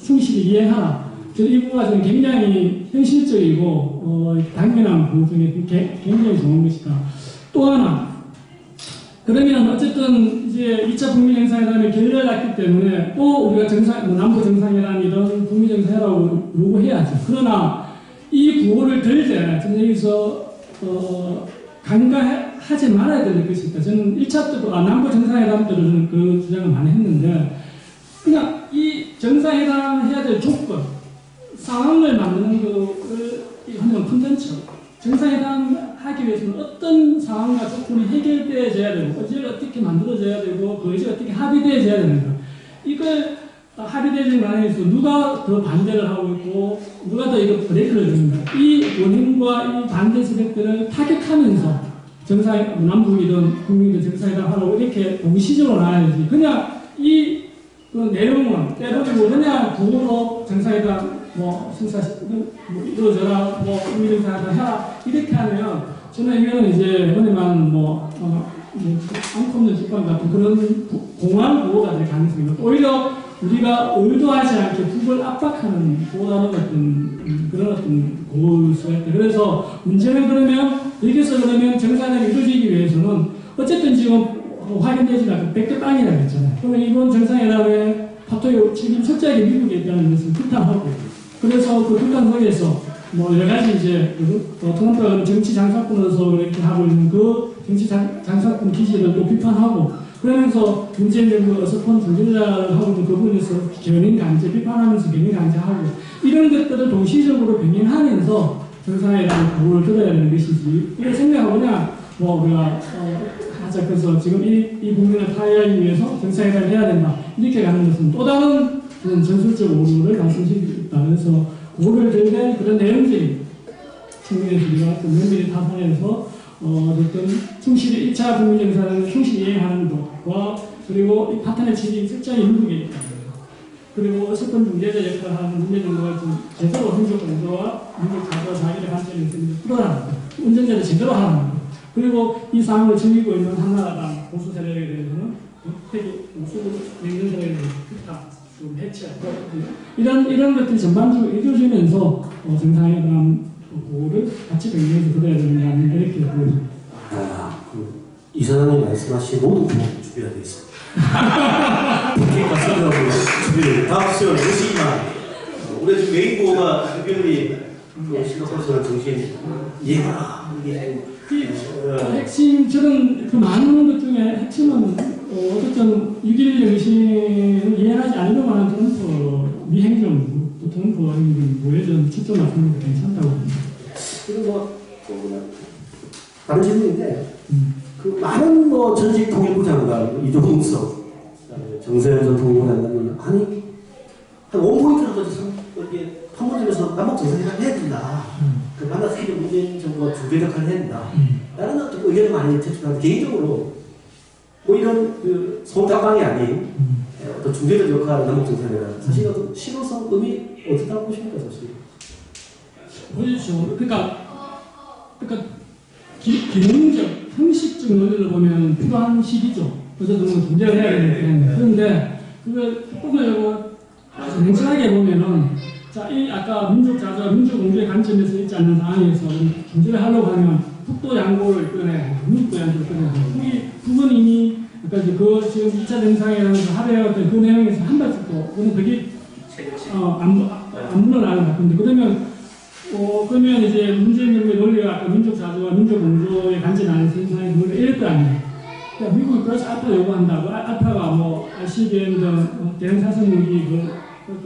충실히 이행하라. 그래서 이 부분가 저는 굉장히 현실적이고 당면한 부분 중에 굉장히 좋은 것이다. 또 하나, 그러면 어쨌든 이제 2차 북미 정상회담이 결렬났기 때문에 또 우리가 남북 정상회담이든 북미 정상회담을 요구해야죠. 그러나 이 구호를 들 때 저는 여기서 간과하지 말아야 될 것이 있다. 저는 1차 때도 남북 정상회담 때는 그 주장을 많이 했는데 그냥 이 정상회담 해야 될 조건, 상황을 만드는 거를 하는 콘텐츠, 정상회담 하기 위해서는 어떤 상황과 조건이 해결되어져야 되고 의지를 어떻게 만들어져야 되고 그 의지가 어떻게 합의되어져야 되는가. 이걸 합의되는 관해서 누가 더 반대를 하고 있고 누가 더 이거 브레이크를 주는가. 이 원인과 이 반대 세력들을 타격하면서 남북이든 국민이든 정상회담 하라고 이렇게 동시적으로 나와야지. 그냥 그 내용은 때려주고 그냥 구호로 정상회담 이루어져라, 국민 정상회담 해라 이렇게 하면 저는 이거는 이제 흔히만 안컴는 직관 같은 그런 공허한 구호가 될 가능성이 있고 오히려 우리가 의도하지 않게 북을 압박하는 구호라는 그런 어떤 구호일 수가 있다. 그래서 문제는 그러면 여기서 그러면 정상회담이 이루어지기 위해서는 어쨌든 지금 확인되지 않고 100대 빵이라고 했잖아요. 그러면 이번 정상회담에 파토에 책임 철저하게 미국에 있다는 것을 비판하고 그래서 그 비판 속에서 여러 가지 이제 트럼프가 정치 장사꾼으로서 이렇게 하고 있는 그 정치 장사꾼 기질을 또 비판하고 그러면서 문재인 정부가 어설픈 중재자를 하고 있는 그 부분에서 견인 강제 비판하면서 견인 강제하고 이런 것들을 동시적으로 병행하면서 정상회담 구호를 들어야 되는 것이지 이걸 생각하고 그냥 우리가 하자 그래서 지금 이 국민을 타협하기 위해서 정상회담을 해야 된다 이렇게 가는 것은 또 다른 전술적 오류를 말씀드리고 있다. 그래서 그거를 들면 그런 내용들이 측면에서 우리가 면밀히 타산해서 어쨌든 충실히 1차 북미 정상을 충실히 이행하는 것과 그리고 이 파트너 측이 실장이 미국에 있다. 그리고 어쨌든 중재자 역할을 하는 문재인 정부가 좀 제대로 행정 공조와 민족 자주와 자기의 관점에서 끌어나가는 거. 운전자를 제대로 하는 거. 그리고 이 상황을 즐기고 있는 한나라당 보수 세력에 대해서는 특히 보수 냉전 세력에 대해서 좀 해체하고 이런 것들이 전반적으로 이루어지면서 정상회담 구호를 같이 병행해서 들어야 된다는 이렇게 보여집니다. 이사장님 말씀하신 모든 부분 준비가 되어 있습니다. 국회의원 선거하고 준비를 다음 시간에 오시기만 올해 지금 메인 구호가 특별히 싱가포르에서 정신 이해하라 핵심 저는 그 많은 것 중에 핵심은 어쨌든 6.1 정신을 이해하지 않으려고 하는 트럼프 미행정 트럼프 모여전 초점 맞추는 것도 괜찮다고 봅니다. 그리고 다른 질문인데 그 많은 전직 통일부 장관 이종석 정세현 전 통일부 장관이 한 5포인트라도 이렇게 판문점에서 남북 정상회담 해야 된다. 그 만나서 문재인 정부가 중재 역할을 해야 된다. 다른 어떤 의견을 많이 제출하는데 개인적으로 이런 그 손가방이 아닌 어떤 중재적 역할을 남북 정상회담 사실 어떤 실효성 의미 어떻게 보십니까 사실? 그렇죠. 그러니까 기능적, 형식적 논리를 보면 필요한 시기죠. 어쨌든 중재를 해야 되는데 그런데 그걸 보면 냉철하게 보면은 이 아까 민족 자주와 민족 공조의 관점에서 있지 않는 상황에서 중재를 하려고 하면 북도 양보를 꺼내야 북도 양보를 꺼내야 북은 이미 아까 지금 2차 정상회담에서 합의했던 그 내용에서 한 발씩도 그게 안 물러나는 것 같은데 그러면 이제 문재인 정부의 논리가 아까 민족 자주와 민족 공조의 관점 안에서 인상해서 우리가 이럴 거 아니에요. 그러니까 미국이 플러스 알파 요구한다고 알파가 ICBM 등 대형 사성 무기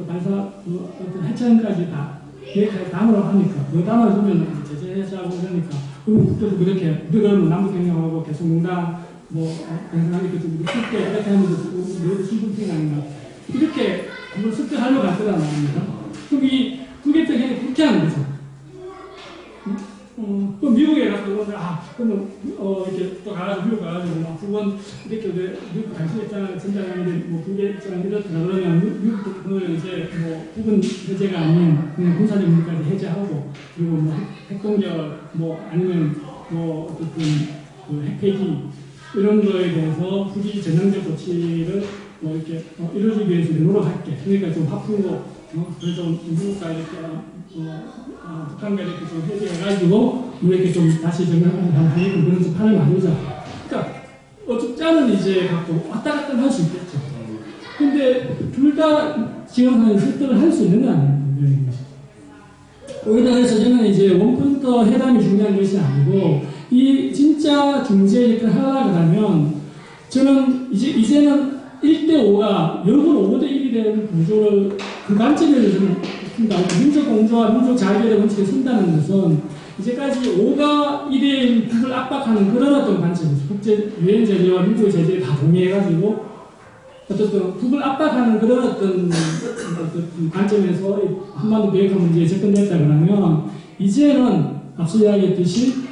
발사 어떤 해체까지 다 계획하고 담으라고 하니까 그 담아주면 제재하자고 그러니까 국도도 그렇게 우리가 남북경협하고 개성공단 뭐 공산하니까 좀 쉽게 이렇게 하면서 우리 신분증이 아닌가 이렇게 그걸 습득하려고 할 거란 말입니다. 그게 되게 그렇게 하는 거죠. 또 미국에 가서 오늘 그러면 이렇게 또 가가지고 미국 가가지고 막 두 번 이렇게 미국 당시 입장을 전달하는데 뭐 그게 입장을 이렇다 그러면 미국도 그걸 이제 뭐 부분 해제가 아닌 그냥 군사적 문제까지 해제하고 그리고 뭐 핵공격 뭐 아니면 뭐 어쨌든 그 핵폐기 이런 거에 대해서 후기 전형적 조치를 뭐 이렇게 이루어지기 위해서 노력할게. 그러니까 좀 바쁘고 그래서 미국과 이렇게 북한과 이렇게 좀 해제해가지고 이렇게 좀 다시 정상화를 하는 그런 좀 판을 만들자. 그러니까 어쩌자는 이제 갖고 왔다 갔다 할 수 있겠죠. 근데 둘 다 지금 설득을 할 수 있는 건 아닙니다. 오히려 그래서 저는 이제 원포인트 회담이 중요한 것이 아니고 이 진짜 중재 역할을 하려고 하면 저는 이제는 1대5가 역으로 5대1이 되는 구조를 그 관점에서 저는 민족 공조와 민족 자유의 원칙에 선다는 것은 이제까지 5가 1인 북을 압박하는 그런 어떤 관점이죠. 국제 유엔 제재와 민족 제재에 다 동의해가지고 어쨌든 북을 압박하는 그런 어떤 관점에서 한반도 비핵화 문제에 접근됐다 그러면 이제는 앞서 이야기했듯이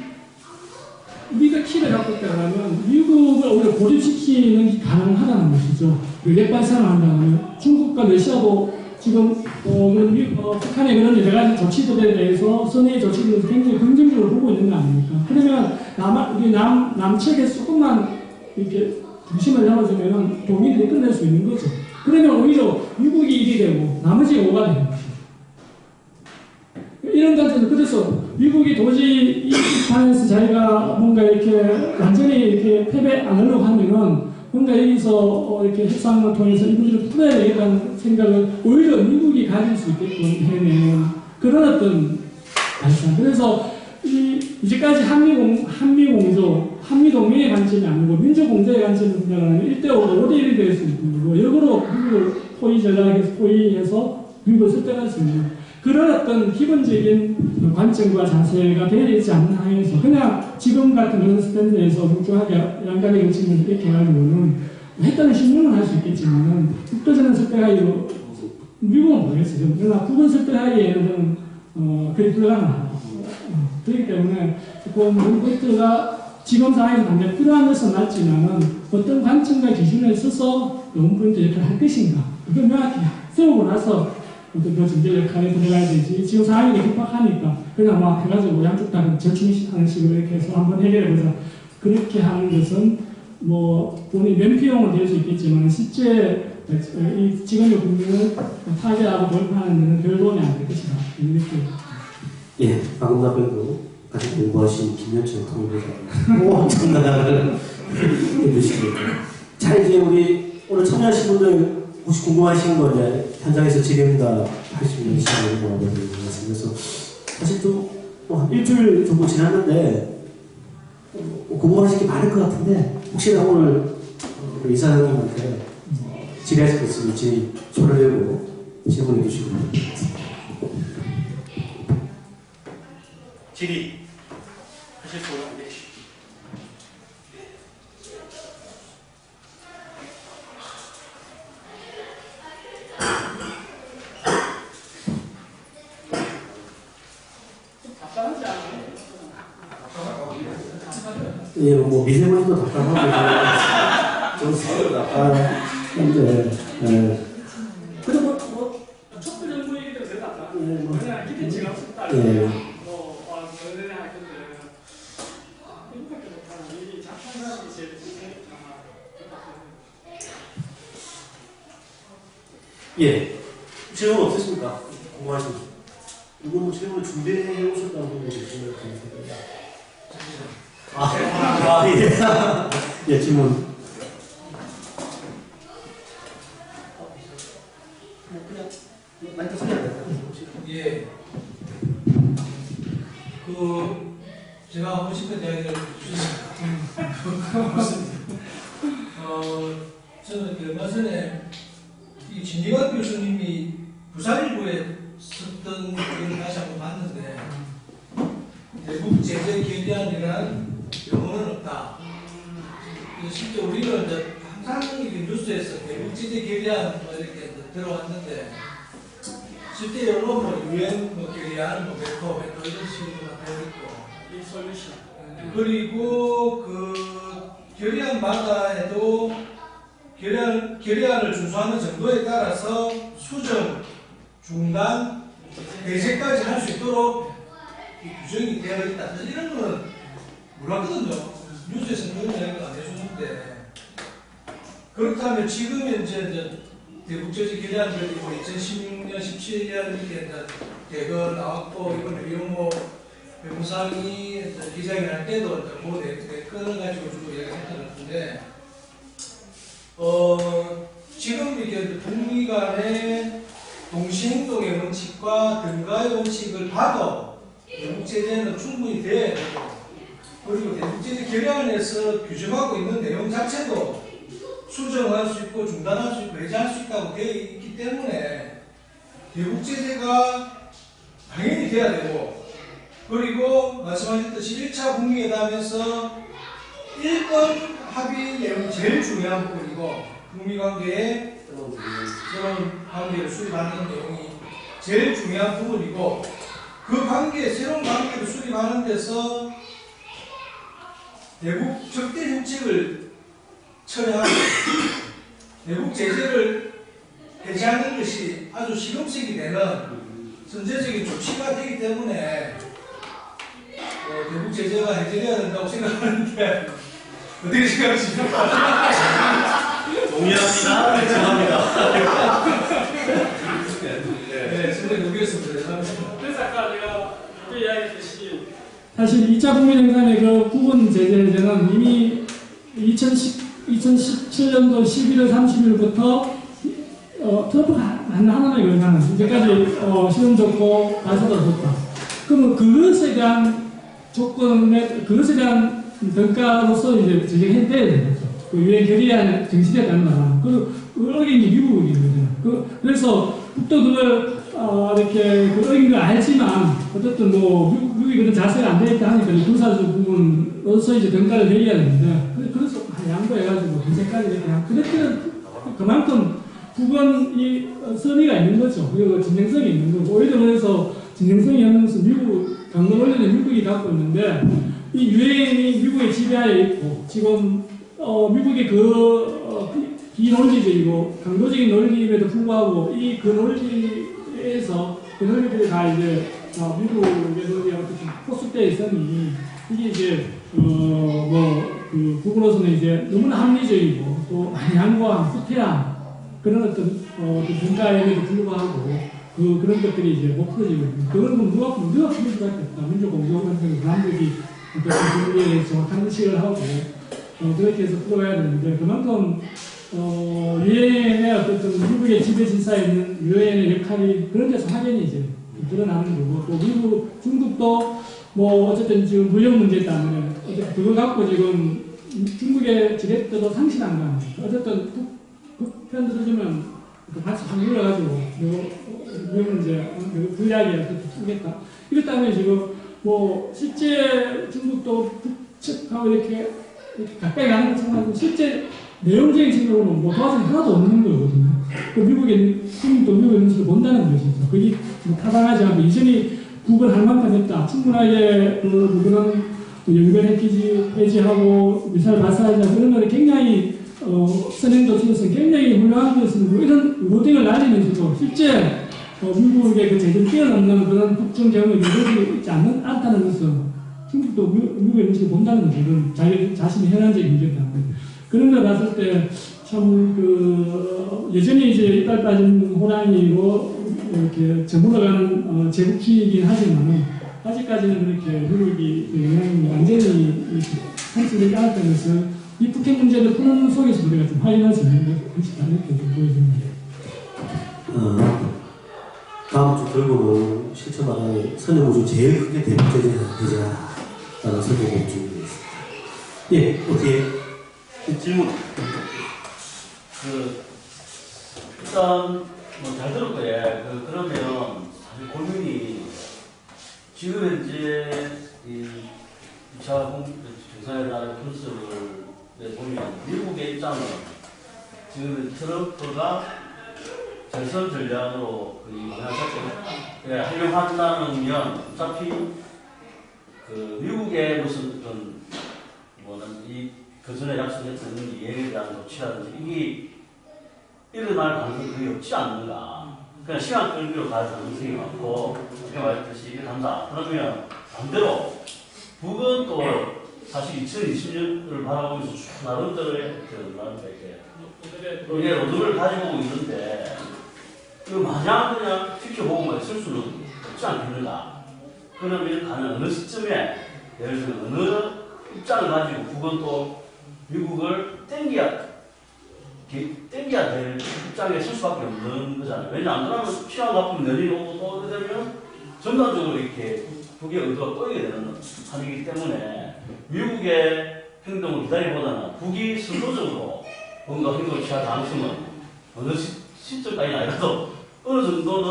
우리가 키를 갖고 있다 그러면 미국을 오히려 고립시키는 게 가능하다는 것이죠. 핵발사를 한다면 중국과 러시아도 지금 북한의 그런 여러 가지 조치들에 대해서 선의 조치들을 굉장히 긍정적으로 보고 있는 거 아닙니까? 그러면 우리 남측에 조금만 이렇게 중심을 잡아주면 동일이 끝낼 수 있는 거죠. 그러면 오히려 미국이 1이 되고 나머지가 5가 되는 거죠. 이런 관점에서 그래서 미국이 도저히 이 판에서 자기가 뭔가 이렇게 완전히 이렇게 패배 안 하려고 하면은 뭔가 여기서 이렇게 협상을 통해서 이 문제를 풀어야 되겠다는 생각을 오히려 미국이 가질 수 있게끔 해내는 그런 어떤 발상. 그래서 이제까지 한미공조, 한미동맹의 관점이 아니고 민족공조의 관점을 본다면 1대5로 5대1이 될 수 있는 거고 역으로 미국을 포위해서 미국을 설득할 수 있는 그런 어떤 기본적인 관점과 자세가 되어 있지 않는 한에서 그냥 지금 같은 그런 스탠드에서 묵직하게 양가의 정치를 이렇게 해가지고는 했다는 신문은 할 수 있겠지만은 국도전을 설득하기로 미국은 모르겠어요. 그러나 북은 설득하기에는 그리 불가능하다. 그렇기 때문에 조금 원포인트가 지금 상황에서 당장 필요한 것은 맞지만은 어떤 관점과 기준을 써서 원포인트 역할을 할 것인가 이걸 명확히 세우고 나서 그 중재 역할에 들어가야 되지. 지금 상황이 급박하니까 그냥 막 해가지고 양쪽 다 절충하는 식으로 이렇게 해서 한번 해결해보자. 그렇게 하는 것은 뭐 본인 면피용은 될 수 있겠지만 실제 이 지금의 국민을 타개하고 돌파하는 데는 별 도움이 안 될 것이다. 이렇게. 예, 방금 답변도 같이 공부하신 김현철 통일부장 엄청나게 해주시니까. 자, 이제 우리 오늘 참여하신 분들 혹시 궁금하신 거 이제 현장에서 질의응답 하시면 시간을 모아드리는 것 같습니다. 그래서 사실 또한 일주일 정도 지났는데 궁금하신 게 많을 것 같은데 혹시나 오늘 우리 이사장님한테 질의하실 거 있으면 질의 손을 들고 질문해 주시면 되겠습니다. 질의 하실 거예요? 예, 뭐 미세먼지도 답답하고 좀 서로 답답한데 그래도 뭐 촛불 정부 얘기도 그래도 아까 그냥 기대치가 없었다. 그래야 할 건데 이거밖에 못하는 이 작성사람이 제일 예, 질문 없으십니까? 궁금하신 분. 이거 뭐 질문을 준비해 오셨다는 분이 계시면 예. 예, 질문. 그냥 마이크 소리 안 나요? 예. 제가 하고 싶은 이야기를 주셨습니다. 저는 얼마 전에 이 진리관 교수님이 부산일보에 썼던 걸 다시 한번 봤는데 대북 제재 결의안이란 영어는 없다. 실제 우리는 이제 항상 이게 뉴스에서 대북 제재 결의안 뭐 이렇게 들어왔는데 실제 영어 뭐 유엔 뭐 결의안 뭐 메커 이런 식으로 되어 있고 그리고 그 결의안마다에도 결의안을 준수하는 정도에 따라서 수정, 중단, 배제까지 할 수 있도록 규정이 되어 있다. 사실 이런 거는 몰랐거든요. 뉴스에서는 그런 이야기를 안 해주는데 그렇다면 지금 이제 대북제재 결의안들이 2016년, 17년 이렇게 대거 나왔고 이번에 이용호 변호사이 기자회견 할 때도 그 건을 가지고 주로 이야기했던 것 같은데 지금 이게 북미 간의 동시행동의 원칙과 등가의 원칙을 봐도 대북제재는 충분히 돼야 되고 그리고 대북제재 결의안에서 규정하고 있는 내용 자체도 수정할 수 있고 중단할 수 있고 배제할 수 있다고 되어 있기 때문에 대북제재가 당연히 돼야 되고 그리고 말씀하셨듯이 1차 북미회담에서 1번 합의 내용이 제일 중요한 부분이고 북미 관계에 새로운 관계를 수립하는 내용이 제일 중요한 부분이고 그 관계, 새로운 관계를 수립하는 데서 대북 적대 정책을 철회하고 대북 제재를 해제하는 것이 아주 실용성이 되는 선제적인 조치가 되기 때문에 대북 제재가 해제돼야 된다고 생각하는데 어떻게 생각하십니까? 동의합니다. 죄송합니다. 네, 선생님 넘기겠습니다. 그래서 아까 제가 이야기했듯이 사실 2차 북미 정상의 그 부분 제재는 이미 2017년도 11월 30일부터 트럼프가 하나만 영향은 이제까지 시험 줬고 가서도 줬다. 그러면 그것에 대한 그것에 대한 평가로서 이제 제재해야 되는 거죠. 그 유엔 결의안에 정시됐다는 거라. 그 어긴이 미국이거든요. 그래서 또 그걸 이렇게 그 어긴 걸 알지만 어쨌든 뭐 미국이 그런 자세가 안 돼 있다 하니까 군사적 부분으로서 이제 평가를 내려야 되는데 그래서 양보해가지고 현재까지 이렇게 그랬더니 그만큼 북한이 선의가 있는 거죠. 그리고 진정성이 있는 거고 오히려 그래서 진정성이 없는 것은 미국 강론 원리는 미국이 갖고 있는데 이 유엔이 미국의 지배하에 있고 지금 미국의 비논리적이고 강도적인 논리임에도 불구하고 그 논리에서 그 논리들이 다 이제 미국의 논리가 어떻게 포섭되어 있으니 이게 이제 그 북으로서는 이제 너무나 합리적이고 또 양보함, 후퇴함 그런 어떤 분가에도 불구하고 그런 것들이 이제 못 풀어지고 있는 그런 건 누가 풀릴 수밖에 없다. 민주공동 같은 사람들이 어떤 분리에 정확한 의식을 하고 그렇게 해서 풀어가야 되는데 그만큼 유엔의 어떤 미국의 지배 진사에 있는 유엔의 역할이 그런 데서 확연히 이제 드러나는 거고 또 미국, 중국도 뭐 어쨌든 지금 무역 문제 때문에 그걸 갖고 지금 중국의 지렛대도 상실한 거 아니에요. 어쨌든 북편 들어주면 같이 handl해가지고 무역 문제 그 이야기가 풀겠다. 이것 때문에 지금 뭐 실제 중국도 북측하고 이렇게 가까이 가는 것처럼 실제 내용적인 측면으로는 뭐 도와줄 하나도 없는 거거든요. 그 중국도 미국의 눈치를 본다는 것이죠. 그게 타당하지 않고 이전이 북을 할 만큼 했다. 충분하게 그런 연결 해지하고 미사일 발사하자 그런 거를 굉장히 선행도 치고서 굉장히 훌륭한 것은 이런 로딩을 날리면서도 실제 미국의 그 제대로 뛰어넘는 그런 북중 경험이 이루어지고 있지 않다는 것은 중국도 미국의 눈치를 본다는 거죠. 그런 자기 자신의 현안적인 문제다. 그런 걸 봤을 때 참 여전히 이제 이빨 빠진 호랑이로 이렇게 저물어가는 제국주의이긴 하지만은 아직까지는 그렇게 미국이 영향이 완전히 한치를 깔았다는 것을 이 북핵 문제를 푸는 속에서 우리가 좀 확인할 수 있는 것이 이렇게 좀 보여집니다. 다음 주 결국은 실천 방안이 선제국중 제일 크게 대북제재하라는 선제국중이었습니다. 예, 어떻게 질문. 일단 잘 들을 거예요. 그러면 사실 고민이 지금 현재 이 2차 정상회담의 컨셉을 보면 미국의 입장은 지금 트럼프가 재선 전략으로 이 방향을 활용한다면 어차피 그 미국의 무슨 어떤 이 그전에 약속했던 이해에 대한 조치라든지 이게 일어날 가능성이 거의 없지 않는가. 그냥 시간 끌기로 갈 가능성이 많고, 아까 말했듯이 이게 간다. 그러면 반대로, 북은 또 사실 2020년을 바라보면서 나름대로의 이게 로드를 가지고 있는데, 이거 마냥 그냥 지켜보고만 있을 수는 없지 않겠는가. 그러면 가는 어느 시점에, 예를 들어 어느 입장을 가지고 북은 또 미국을 땡겨야 될 입장에 설 수밖에 없는 거잖아요. 왜냐, 안 그러면 시간 갚으면 내리 오고 또 오게 되면 전반적으로 이렇게 북의 의도가 꼬이게 되는 판이기 때문에 미국의 행동을 기다리보다는 북이 선도적으로 뭔가 행동을 취할 가능성은 어느 시점까지는 아니라도 어느 정도는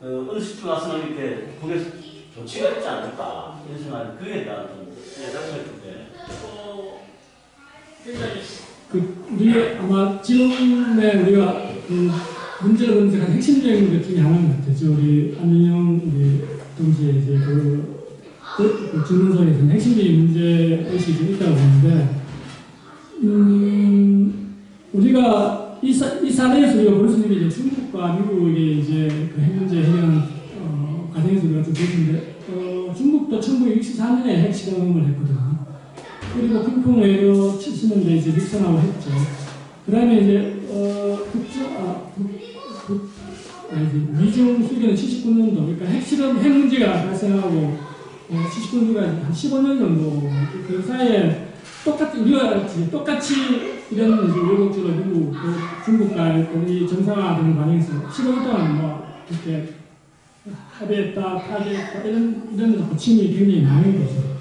어느 시점 가서는 이렇게 북에서 조치가 있지 않을까 이런 생각이 그에 대한 좀 예상했는데 우리 아마 지금의 우리가 문제를 분석한 핵심적인 것 중에 하나인 것 같아요. 우리 안민영 우리 동시에 이제 그 질문서에서는 핵심적인 문제의식이 좀 있다고 보는데, 우리가 이 사례에서 우리가 볼 수 있는 게 이제 중국과 미국의 이제 그 핵 문제 해결하는 과정에서 우리가 좀 보시는데, 중국도 1964년에 핵 실험을 했거든요. 그리고 핑퐁 외교 70년대 이제 닉슨하고 했죠. 그 다음에 이제, 미중 수교는 79년도, 그러니까 핵 문제가 발생하고, 79년도가 한 15년 정도, 그 사이에 똑같이 이런 이제 외국적으로 미국, 중국과 이 정상화되는 과정에서 15년 동안 뭐, 이렇게 합의했다, 파기했다, 이런 고침이 굉장히 많은 거죠.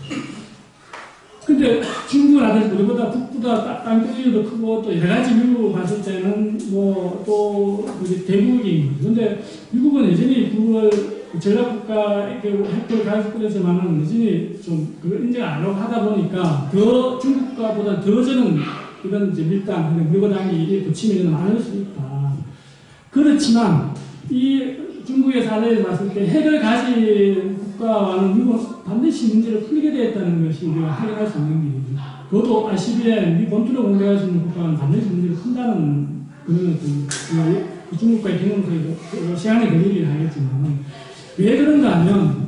근데 중국은 아직 우리보다 북보다 땅덩이도 크고 또 여러 가지 미국을 봤을 때는 또 대국인 거죠. 근데 미국은 여전히 그걸 전략국가에게 핵을 가지고 그랬지만은 여전히 좀 그걸 인정 안 하고 하다 보니까 더 중국과보다 더 저는 이런 이제 밀당, 밀고당이 고침이 좀 많을 수 있다. 그렇지만 이 중국의 사례를 봤을 때 핵을 가진 국가와는 미국은 반드시 문제를 풀게 되었다는 것이 우리가 확인할 수 있는 일이죠. 그것도 ICBM, 미 본토를 공격할 수 있는 국가는 반드시 문제를 푼다는 그런 어떤 중국과의 경험 속에서 시간이 걸리긴 하겠지만, 왜 그런가 하면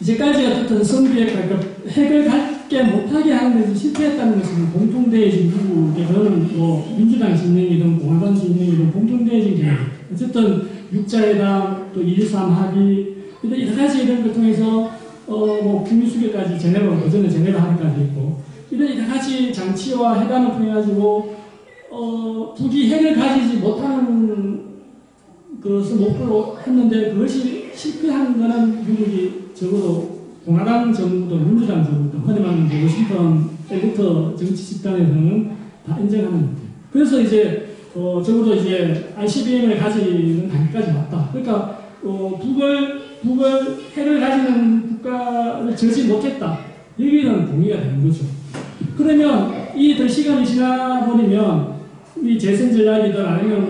이제까지 어쨌든 선비핵, 그러니까 핵을 갖게 못하게 하는 데서 실패했다는 것은 공통되어진 미국의 그런 민주당 진영이든 공화당 진영이든 공통되어진 계획. 어쨌든 육자회담, 또 2.13 합의, 여러 가지 이런 걸 통해서, 북미수교까지 제네바, 그전에 제네바 합의까지 있고, 이런 여러 가지 장치와 회담을 통해가지고, 북이 핵을 가지지 못하는 것을 목표로 했는데, 그것이 실패한 거는 미국이 적어도 공화당 정부도 민주당 정부도, 흔히 말하는 이제 워싱턴 엘리트 정치 집단에서는 다 인정하는 것 같아요. 그래서 이제, 적어도 이제 ICBM을 가지는 단계까지 왔다. 그러니까, 북을 핵을 가지는 국가를 저지 못했다. 여기는 동의가 되는 거죠. 그러면 이 더 시간이 지나버리면 이 재선 전략이든 아니면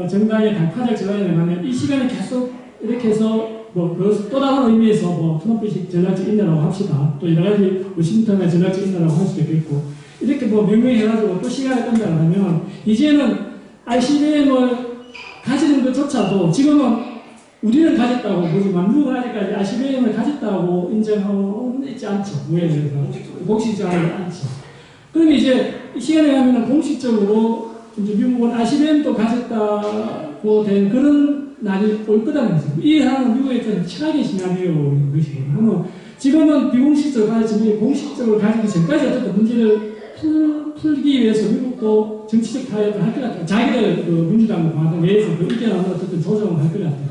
정당의 단파적 전략이든 하면 이 시간이 계속 이렇게 해서 또 다른 의미에서 트럼프식 전략적 인내라고 합시다. 또 여러 가지 워싱턴의 전략적 인내라고 할 수도 있겠고 이렇게 명명히 해가지고 또 시간을 끈다고 하면 이제는 ICBM을 가지는 것조차도 지금은 우리는 가졌다고 보지만 미국은 아직까지 ICBM을 가졌다고 인정하고 있지 않죠. 왜 그래서 공식적으로 않죠. 그럼 이제 이 시간에 가면 공식적으로 이제 미국은 ICBM도 가졌다고 된 그런 날이 올 거다는 거죠. 이 하나는 미국의 어떤 최악의 시나리오인 것이고, 지금은 비공식적으로 가지지만 공식적으로 가지기 전까지 어쨌든 문제를 풀기 위해서 미국도 정치적 타협을 할 것 같아요. 자기들 민주당 공화당 내에서 그 의견을 어쨌든 조정을 할 것 같아요.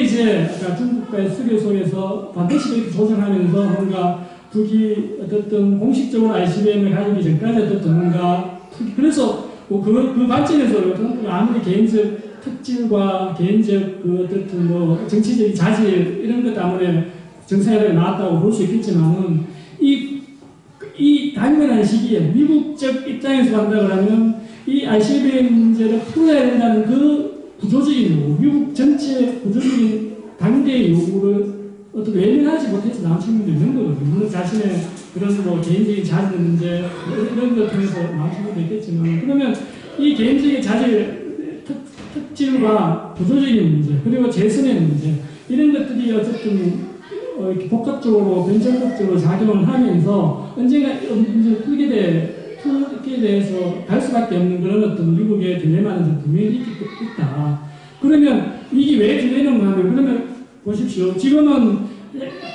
이제, 아까 중국과의 수교 속에서 반드시 이렇게 조정하면서 뭔가 북이 어쨌든 공식적으로 ICBM을 가지기 전까지 어쨌든 뭔가, 그래서 그 관점에서 아무리 개인적 특질과 개인적 그 어떤 뭐 정치적인 자질 이런 것 때문에 정상회담이 나왔다고 볼 수 있겠지만은 이 당면한 시기에 미국적 입장에서 한다 그러면 이 ICBM 문제를 풀어야 된다는 그 구조적인 요구, 미국 전체 구조적인 단계의 요구를 어떻게 외면하지 못해서 나온 측면도 있는 거거든요. 물론 자신의 그런 뭐 개인적인 자질 문제 이런 것 통해서 나온 측면도 있겠지만 그러면 이 개인적인 자질 특질과 구조적인 문제 그리고 재선의 문제 이런 것들이 어쨌든 이렇게 복합적으로 변정법적으로 작용을 하면서 언젠가 문제 풀기에 대해서 갈 수밖에 없는 그런 어떤 미국의 딜레마는 분명히 있다. 그러면 이게 왜 딜레마인가 하면 그러면 보십시오. 지금은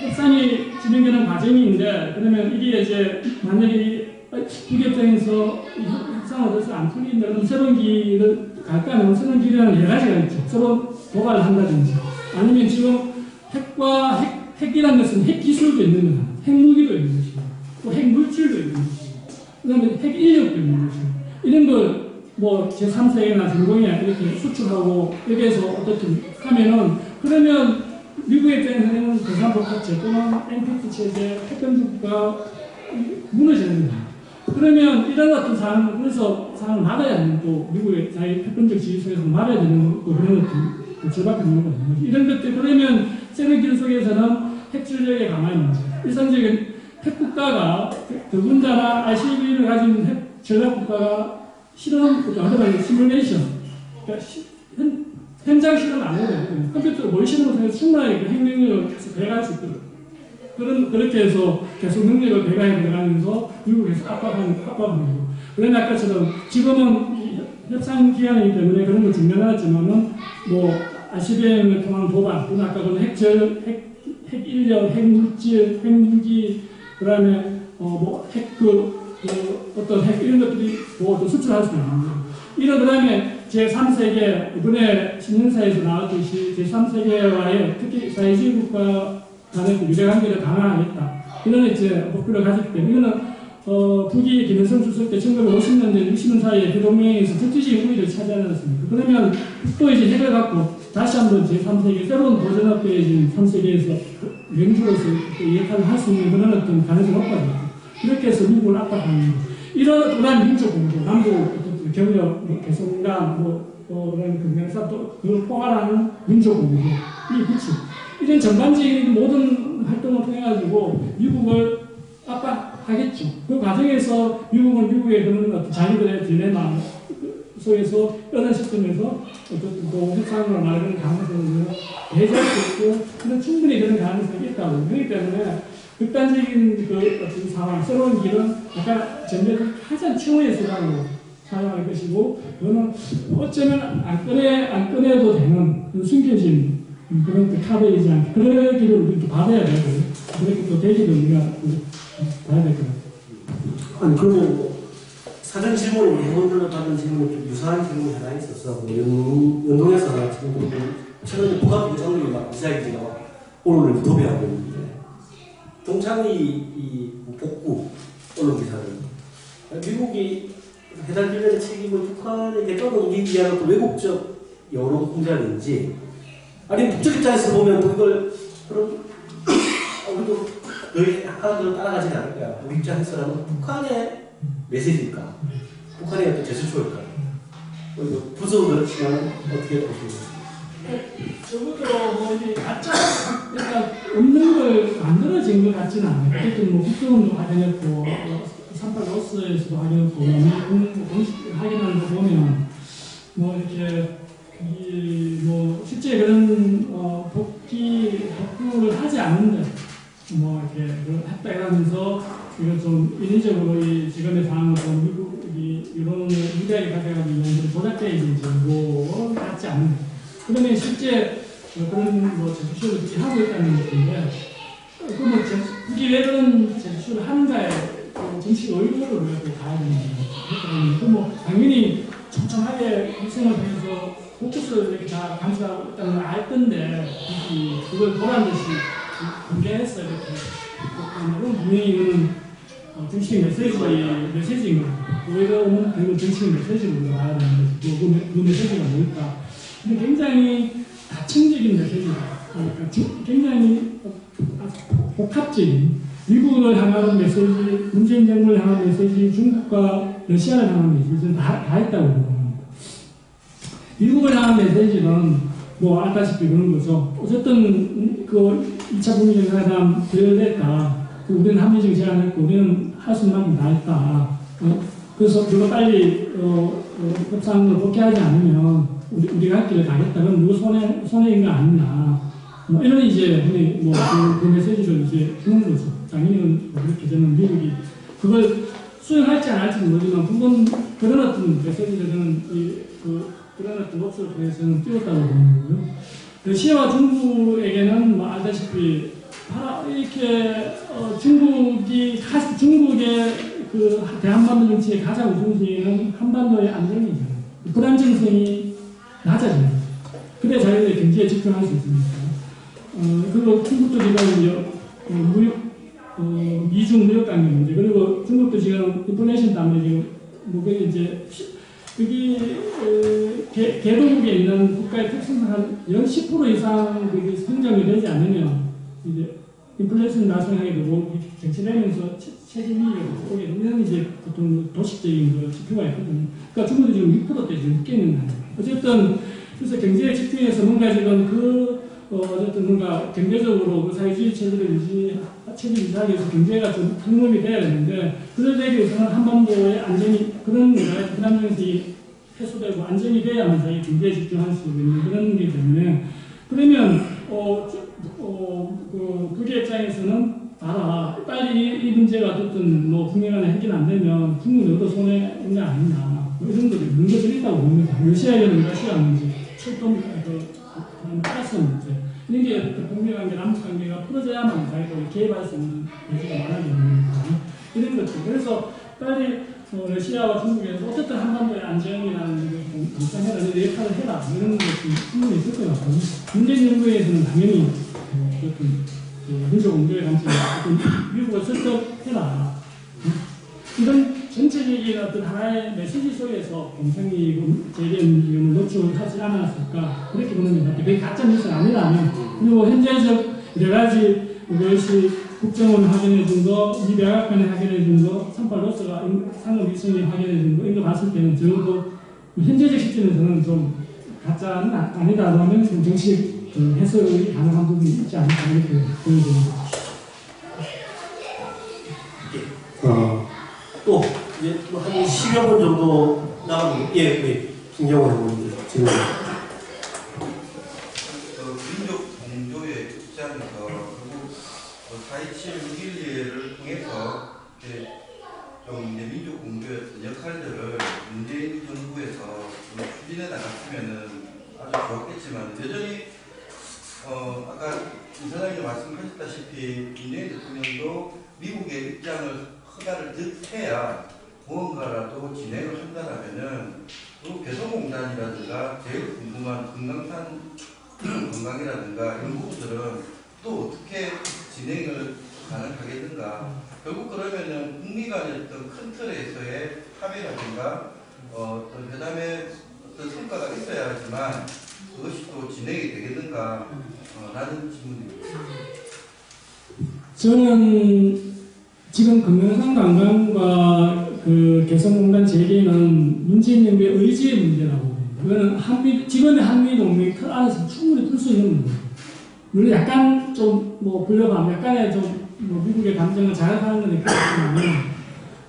협상이 진행되는 과정인데 그러면 이게 이제 만약에 미국 입장에서 협상을 어디서 안 풀린다 그러면 새로운 길을 갈까 하면 새로운 길이라는 여러 가지가 있죠. 서로 도발을 한다든지 아니면 지금 핵이라는 것은 핵 기술도 있는 거다. 핵무기도 있는 것이고, 또 핵물질도 있는 것이고, 그 다음에 핵 인력도 있는 것이고, 이런 걸 뭐 제3세계나 전공에 이렇게 수출하고 여기에서 어떻게 하면은, 그러면 미국의 입장에서는 대산복합체 또는 NPT 체제, 핵변국가 무너지는 거다. 그러면 이런 어떤 사항을, 그래서 사항을 막아야 되는 또 미국의 자기 핵변적 지휘소에서 막아야 되는 그런 어떤 절박한 경우가 있는 거죠. 이런 것들, 그러면 새로운 길 속에서는 핵전력에 가만히 있는 일상적인 핵국가가 더군다나 ICBM을 가진 핵 전략국가가 실험, 시뮬레이션, 그러니까 현장 실험 안 해도 되거든요. 컴퓨터로 뭘 실험을 해서 충분하게 그 핵능력을 계속 배가할 수 있도록 그렇게 해서 계속 능력을 배가해 들어가면서 미국에서 압박하는 거고. 그런데 아까처럼 지금은 협상 기간이기 때문에 그런 걸 증명하지만은 뭐 ICBM을 통한 도발, 또는 아까 그 핵 인력, 핵 물질, 핵 무기, 그 다음에 어떤 핵 이런 것들이 뭐 수출할 수 있는 거예요. 이런 그 다음에 제3세계, 이번에 신년사에서 나왔듯이 제3세계와의 특히 사회주의 국가 간의 유대관계를 강화하겠다. 이런 이제 목표를 가졌기 때문에 이거는 북이 김일성 주석 때 1950년대 60년 사이에 그 동맹에서 적지적인 우위를 차지하지 않았습니까? 그러면 또 이제 핵을 갖고 다시 한번 제3세계 새로운 도전업계의 3세계에서 명주로서 역할을 할 수 있는 그런 어떤 가능성이 높아졌죠. 그렇게 해서 미국을 압박하는 거. 이러한 민족 공조, 남북 경력, 개성감, 그런 금강사 또 그걸 포괄하는 민족 공조, 이 구축. 이런 전반적인 모든 활동을 통해가지고 미국을 압박하겠죠. 그 과정에서 미국은 미국의 그런 어떤 자기들의 딜레마 속에서 어떤 시점에서 어떤 협상으로 나가는 가능성을 배제할 수 있고, 그런 충분히 그런 가능성이 있다고. 그렇기 때문에 극단적인 그 어떤 상황, 새로운 길은 아까 전제를 가장 최후의 수단으로 사용할 것이고, 그거는 어쩌면 안 꺼내도 되는 숨겨진 그런 카드이지 않게 그런 길을 우리도 받아야 되고, 그렇게 또 되기도 우리가 봐야 될 것 같아요. 아니, 그러면 사전 질문이 해본들로 받은 질문이 좀 유사한 질문이 하나 있어서, 연동해서 지금 최근에 복합 유정률이 막 미사일이 오늘 도배하고 있는데, 동창이 이 복구 언론 기사를 미국이 해당 관련의 책임을 북한에게 떠넘기기 위한 외국적 여론 공작인지, 아니면 북쪽 입장에서 보면 이걸 그럼 우리도 너희 아까도 따라가지 않을 거야. 우리 입장에서는 북한의 메시지일까? 북한의 어떤 제스처일까? 부서도 그렇지만 어떻게 보십니까? 적어도 뭐 이게 가짜, 그러니까 없는 걸 만들어진 것 같지는 않아요. 어쨌든 뭐 국정원도 확인했고, 38 로스에서도 확인했고, 공식 확인하는 거 보면 뭐 이렇게 뭐 실제 그런 복구를 하지 않는데 뭐 이렇게 합작하면서 이걸 좀 인위적으로 이 지금의 상황을 좀 미국이 이론을 유리하게 가져가기 위한 조작되어 있는 정보 같지 않은. 그러면 실제 그런 뭐 제출을 하고 있다는 것인데, 그러면 굳이 왜 그런 제출을 하는가에 정치 의도를 우리가 가야 되는 거죠. 그뭐 당연히 촘촘하게 일생을 통해서 포커스를 이렇게 다 감시하고 있다는 걸 알 건데, 그걸 보란 듯이 공개했어요. 이렇게. 그럼 분명히 이거는 정치적 메시지인 거죠. 우리가 오는 결국 정치적 메시지로 나가야 되는 거죠. 그 메시지가 뭘까? 근데 굉장히 다층적인 메시지다. 그러니까 굉장히 복합적인 미국을 향하는 메시지, 문재인 정부를 향하는 메시지, 중국과 러시아를 향하는 메시지는 다 했다고 봅니다. 미국을 향한 메시지는 뭐 알다시피 그런 거죠. 어쨌든 그 2차 북미 정상회담 결렬됐다. 우리는 합리적 제안했고 우리는 할 수 있는 만큼 다 했다. 그래서 그거 빨리 협상을 복귀하지 않으면 우리가 할 길을 가겠다. 그럼 누구 손해인 거 아니냐. 뭐 이런 이제 그 메시지를 이제 주는 거죠. 당연히 그렇게 되면 미국이 그걸 수용할지 안 할지는 모르지만 그런 어떤 메시지들은 그런 어떤 몫을 통해서는 띄웠다고 보는 거고요. 러시아와 중국에게는 뭐 알다시피 이렇게 중국의 그 대한반도 정치의 가장 우선순위는 한반도의 안정이죠. 불안정성이 낮아져요. 그래 자기들이 경제에 집중할 수 있습니다. 그리고 중국도 지금 미중 무역 관계 문제, 그리고 중국도 지금 인플레이션 때문에 지금 그게 이제 여기 개도국에 있는 국가의 특성상 한 10% 이상 그게 성장이 되지 않으면 이제 인플레이션 발생하게 되고 정치되면서 체질위기가 오게 되면 이제 보통 도식적인 그 지표가 있거든요. 그러니까 중국도 지금 6%대 지금 묶여 있는 거예요. 어쨌든 그래서 경제에 집중해서 뭔가 지금 어쨌든 뭔가 경제적으로 그 사회주의 체제를 유지하기 위해서 경제가 좀 흥업이 돼야 되는데, 그걸 되기 위해서는 한반도의 안전이, 그런 불안정성이 해소되고 안전이 돼야만 자기 경제에 집중할 수 있는 그런 게 때문에, 그러면, 그게 입장에서는 봐라. 빨리 이 문제가 어쨌든 북미 간에 해결 안 되면 중국은 너도 손해인 거 아니냐. 이런 것들이 문제들이 있다고 봅니다. 러시아에는 러시아 문제, 철도, 가스 문제. 이런 게 북미 관계, 남북 관계가 풀어져야만 자기가 개입할 수 있는 여지가 많아지는 거거든요. 이런 것들. 그래서 빨리 러시아와 중국에서 어쨌든 한반도의 안정이라는 걸 공상해라, 내 역할을 해라, 이런 것이 충분히 있을 것 같거든요. 문재인 정부에서는 당연히 민족 공조의 관점에 미국을 설득해라. 이런 전체적인 어떤 하나의 메시지 속에서 공상이익 재견을 노출하지 않았을까, 그렇게 보는 것 같아요. 그게 가짜 뉴스가 아니라면, 그리고 현재적 여러 가지 것이 국정원 확인해 준 거, 미 백악관이 확인해 준 거, 38로스가 상업 위성이 확인해 준 거, 이런 거 봤을 때는 적어도 현재적 시점에서는 좀 가짜는 아니다라고 하면 좀 정식 해석이 가능한 부분이 있지 않을까, 이렇게 보여집니다. 또 이제 한 10여 분 정도 남은 김경호 의원님 질문. 민족 공조의 입장에서 결국 4.27 6.12를 통해서 좀 이제 민족 공조의 역할들을 문재인 정부에서 좀 추진해 나갔으면은 아주 좋았겠지만, 여전히 아까 이사장님 말씀하셨다시피 문재인 대통령도 미국의 입장을 허가를 득해야 무언가라도 진행을 한다라면은 또 개성공단이라든가 제일 궁금한 금강산 관광이라든가 이런 부분들은 또 어떻게 진행을 가능하겠는가. 결국 그러면은 북미 간의 어떤 큰 틀에서의 합의라든가 어떤 회담의 어떤 성과가 있어야 하지만 그것이 또 진행이 되겠는가 라는 질문입니다. 저는 지금 금강산 관광과 그 개성공단 재개는 문재인 정부의 의지의 문제라고 봅니다. 그거는 지금의 한미 동맹 틀 안에서 충분히 풀 수 있는 문제예요. 물론 약간 좀 불려가면 약간의 좀 미국의 감정을 자극하는 건 있겠지만,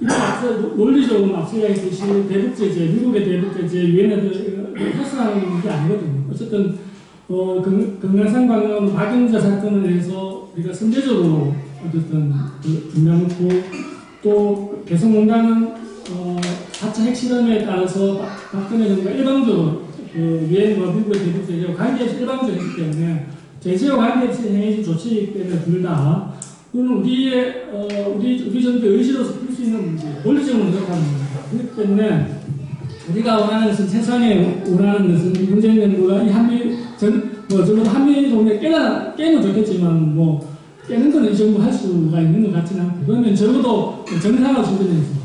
이건 논리적으로 앞서 이야기했듯이 대북제재, 미국의 대북제재, 유엔에도 협상하는 게 아니거든요. 어쨌든 금강산 관광은 박영자 사건을 해서 우리가 선제적으로 어쨌든 분명했고, 또 개성공단은 4차 핵실험에 따라서 박근혜 정부가 일방적으로 유엔과 미국의 대북 제재와 관계없이 일방적으로 했기 때문에, 제재와 관계없이 행해진 조치이기 때문에 둘 다 우리 정부의 의지로서 풀 수 있는 문제, 논리적으로 생각하는 겁니다. 그렇기 때문에 우리가 원하는 것은, 세상에 원하는 것은 문재인 정부가 이 적어도 한미 동맹 깨면 좋겠지만 깨는 거는 이 정도 할 수가 있는 것 같지는 않고, 그러면 적어도 정상화 수준에서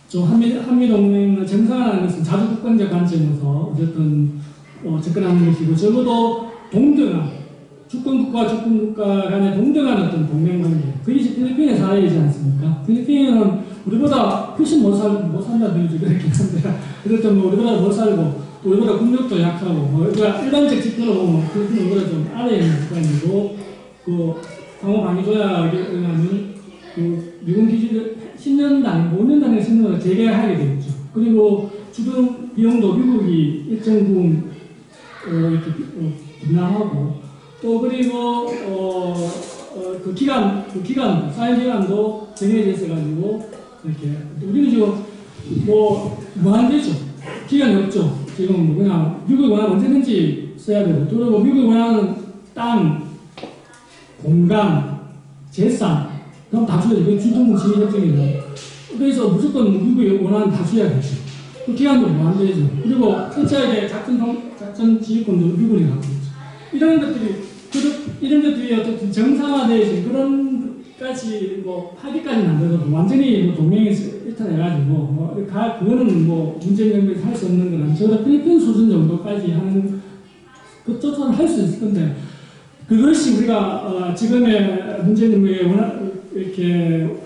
좀 한미동맹을 정상화하는 것은 자주국권적 관점에서 어쨌든 접근하는 것이고, 적어도 동등한 주권국가 간의 동등한 어떤 동맹관계, 그것이 필리핀의 사례이지 않습니까? 필리핀은 우리보다 훨씬 못 산다는 얘기 그렇긴 한데, 그래도 뭐 우리보다 못 살고 또 우리보다 국력도 약하고, 뭐 일반적 지표로 보면 필리핀은 우리보다 좀 아래에 있는 국가이고, 그 상호 방위 조약에 의하면 그 미군 기지를 10년 단위, 5년 단위 승인을 재개하게 되었죠. 그리고 주둔 비용도 미국이 일정 부분 이렇게 분담하고, 또 그리고 그 사회 기간도 정해져 있어가지고 이렇게 우리는 지금 뭐 무한대죠. 기간이 없죠. 지금 뭐 그냥 미국이 원하면 언제든지 써야 되고, 또 그리고 미국이 원하는 땅, 공간, 재산, 그럼 다 줘야죠. 그게 주둔국 지휘협정이에요. 그래서 무조건 미국이 원하는 다 줘야겠죠. 그 기간도 무한대죠. 그리고 철저하게 작전 지휘권도 미국이 갖고 있죠. 이런 것들이 어쨌든 정상화되어진 그런 까지 뭐 파기까지는 안 되고 완전히 뭐 동맹에서 일탈해가지고 그거는 뭐 문재인 정부에서 할 수 없는 거는 저보다 필리핀 수준 정도까지 하는 그것조차는 할 수 있을 건데, 그것이 우리가 지금의 문재인 정부에 이렇게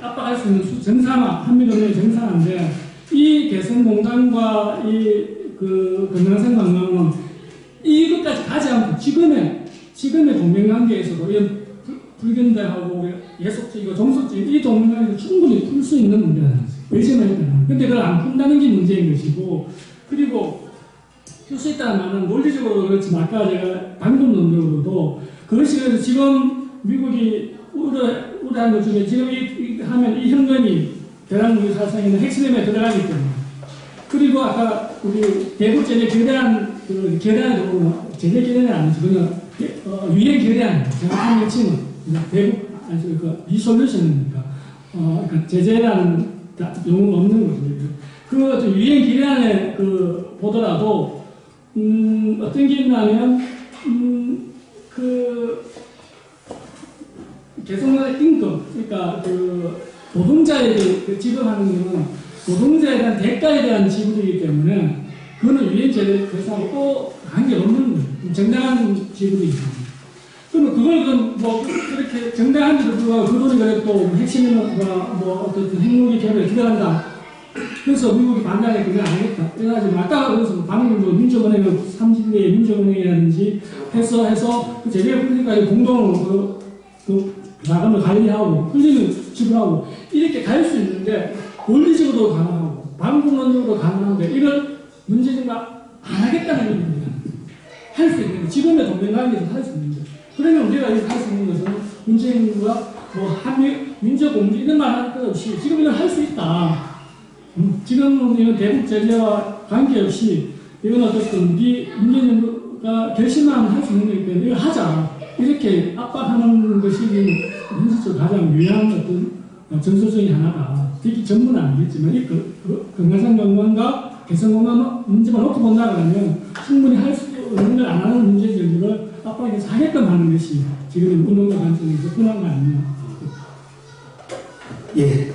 압박할 수 있는 정상화, 한미동맹의 정상화인데, 이 개성공단과 그 건강성 관광은 이것까지 가지 않고 지금의 동맹관계에서도 이런 불균대하고 예속적이고 정석적인 이 동맹관계를 충분히 풀 수 있는 문제라는 거죠. 의심을 했다는. 근데 그걸 안 푼다는 게 문제인 것이고, 그리고 풀 수 있다는 말은 논리적으로 그렇지만 아까 제가 방금 논적으로도 그것이 그래서 지금 미국이 우려한 것 중에 지금 하면 이 현금이 대한민국 사상에는 핵심에 들어가기 때문에, 그리고 아까 우리 대북 제재 교대한 교대안도 제재 교대는 아니죠. 그냥 유엔 교대안 정확한 명칭은 대북 리솔루션이니까 그러니까 제재라는 용어가 없는 거죠. 그 유엔 교대안에 보더라도 어떤 게 있냐면 그 개성의 임금, 그러니까 노동자에게 지급하는 것은 노동자에 대한 대가에 대한 지급이기 때문에 그거는 유엔 제재 대상하고 또 관계없는 거예요. 정당한 지급이기 때문에. 그러면 그걸 뭐 그렇게 정당한데도 불구하고 그 돈이 그래도 또 핵심과 뭐 어떤 핵무기 개발에 들어간다. 그래서 미국이 반대하게 그걸 안 하겠다. 그래가지고 아까 그래서 방금 민족은행 30개의 민족은행이라든지 해서 그 제재 풀리까지 공동으로 그 자금을 관리하고 풀리는 지불하고 이렇게 갈 수 있는데, 논리적으로도 가능하고 방법론적으로 가능한데 이걸 문제가 안 하겠다는 얘기입니다. 할 수 있는, 지금의 동맹관계에서 할 수 있는 거죠. 그러면 우리가 이렇게 할 수 있는 것은 문재인과 뭐 한미 민족 공주 이런 말 할 것 없이 지금 이걸 할 수 있다. 지금은 이건 대북 제재와 관계없이 이건 어쨌든 문재인 정부가 결심하면 할 수 있는 거기 때문에 이걸 하자. 이렇게 압박하는 것이 현실적으로 가장 유효한 어떤 정서 중에 하나다. 특히 전부는 아니겠지만 이 건강상 건강과 개성건강 문제만 놓고 본다고 하면 충분히 할 수 없는 걸 안 하는 문제들을 압박해서 하게끔 하는 것이 지금 운동가 관점에서 편한 거 아니냐. 예.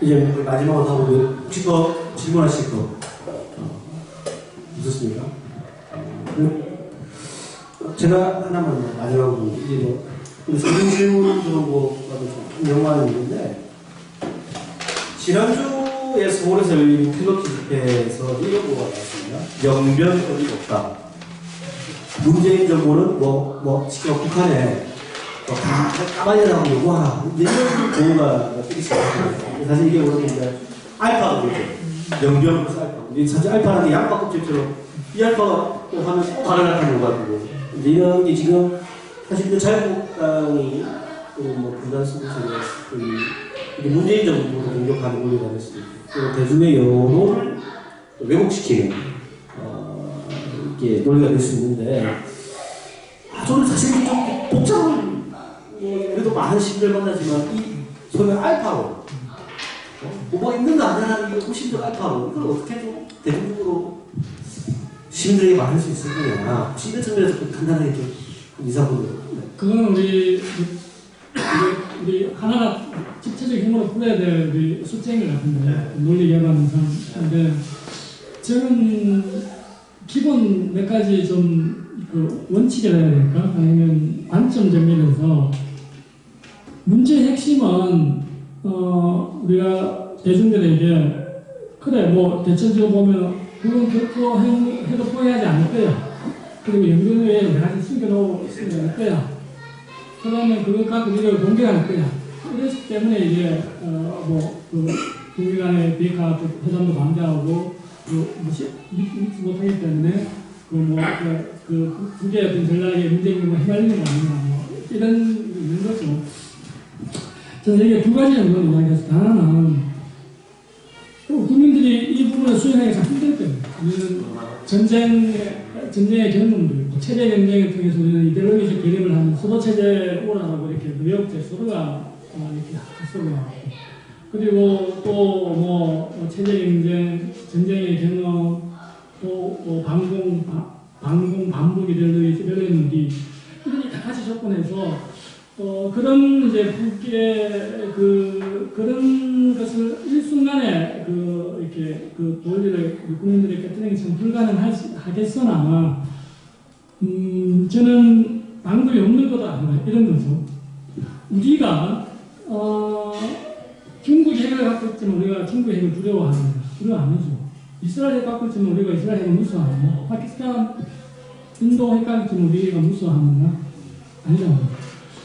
이제 마지막으로 하고 혹시 더 질문하실 거 있었습니까? 제가 하나만 마지막으로 이제 우리 질문 좀 영화는 있는데, 지난주에 서울에서 열린 필로티 집회에서 이런 거가 나왔습니다. 영변 어디 없다. 문재인 정부는 지금 북한에 다 까발려라고 요구하라. 이런 조언가 뜨기 시작했어요. 사실 이게 뭐냐면 알파가 뭐죠? 영변으로서 알파. 사실 알파라는 게 양파 껍질처럼 이 알파가 또 하면 또 다른 알파를 요구하고, 이제 이런 게 지금 사실 자유한국당이 뭐 분단 속에서 문재인 정부를 공격하는 논리가 됐습니다. 또 대중의 여론을 왜곡시키는 이렇게 논리가 될 수 있는데, 저는 사실 좀 복잡한 그래도 많은 시민들 만나지만 이 소위 알파로 뭐 있는 거 아니야? 이거 훨씬 더 알파로 이걸 어떻게 좀 대중적으로 시민들에게 말할 수 있을 거냐. 시민 측면에서 좀 간단하게 좀 이사분들. 네. 그거는 우리 하나가 집체적 힘으로 풀어야 될 우리 숙제인 것 같은데, 네. 논리 개발하는 사람인데, 저는 기본 몇 가지 좀 그 원칙이라 해야 될까? 아니면 관점 정리해서 문제의 핵심은 우리가 대중들에게 그래 뭐 대체적으로 보면 그건 결코 해도 포기하지 않을 거야. 그리고 연구에 여러 가지 숨겨놓을 거야. 그러면 그걸 갖고 우리가 공개할 거야. 그렇기 때문에 이제 그 국민 간의 비핵화 회담도 반대하고 믿지 못하기 때문에 그게 어떤 전략의 문제임을 휘말리는 거 아니냐 이런 있는 거죠. 저는 이게 두 가지 정도는 이야기해서 하나는 국민들이 이 부분을 수행하기 참 힘들 거예요. 우리는 전쟁의 경험들, 체제 경쟁을 통해서 우리는 이데올로기적 개념을 하는 소도체제 오라라고 이렇게 의혹제 서로가 이렇게 합성을 그리고 또 체제 경쟁, 전쟁의 경험, 또 반공 반복 이데올로기 있는데 이런 여러 가지 조건에서 그런 이제 국기의 그런 것을 일순간에 이렇게 논리를 국민들에게 깨뜨리는 게 참 불가능하겠으나 저는 방법이 없는 것도 아니라 이런 거죠. 우리가 중국 핵을 갖고 있지만 우리가 중국 핵을 두려워하는가? 두려워 안 하죠. 이스라엘 핵 갖고 있지만 우리가 이스라엘 핵을 무서워하는가? 파키스탄, 인도 핵 갖고 있지만 우리가 무서워하는가? 아니잖아요.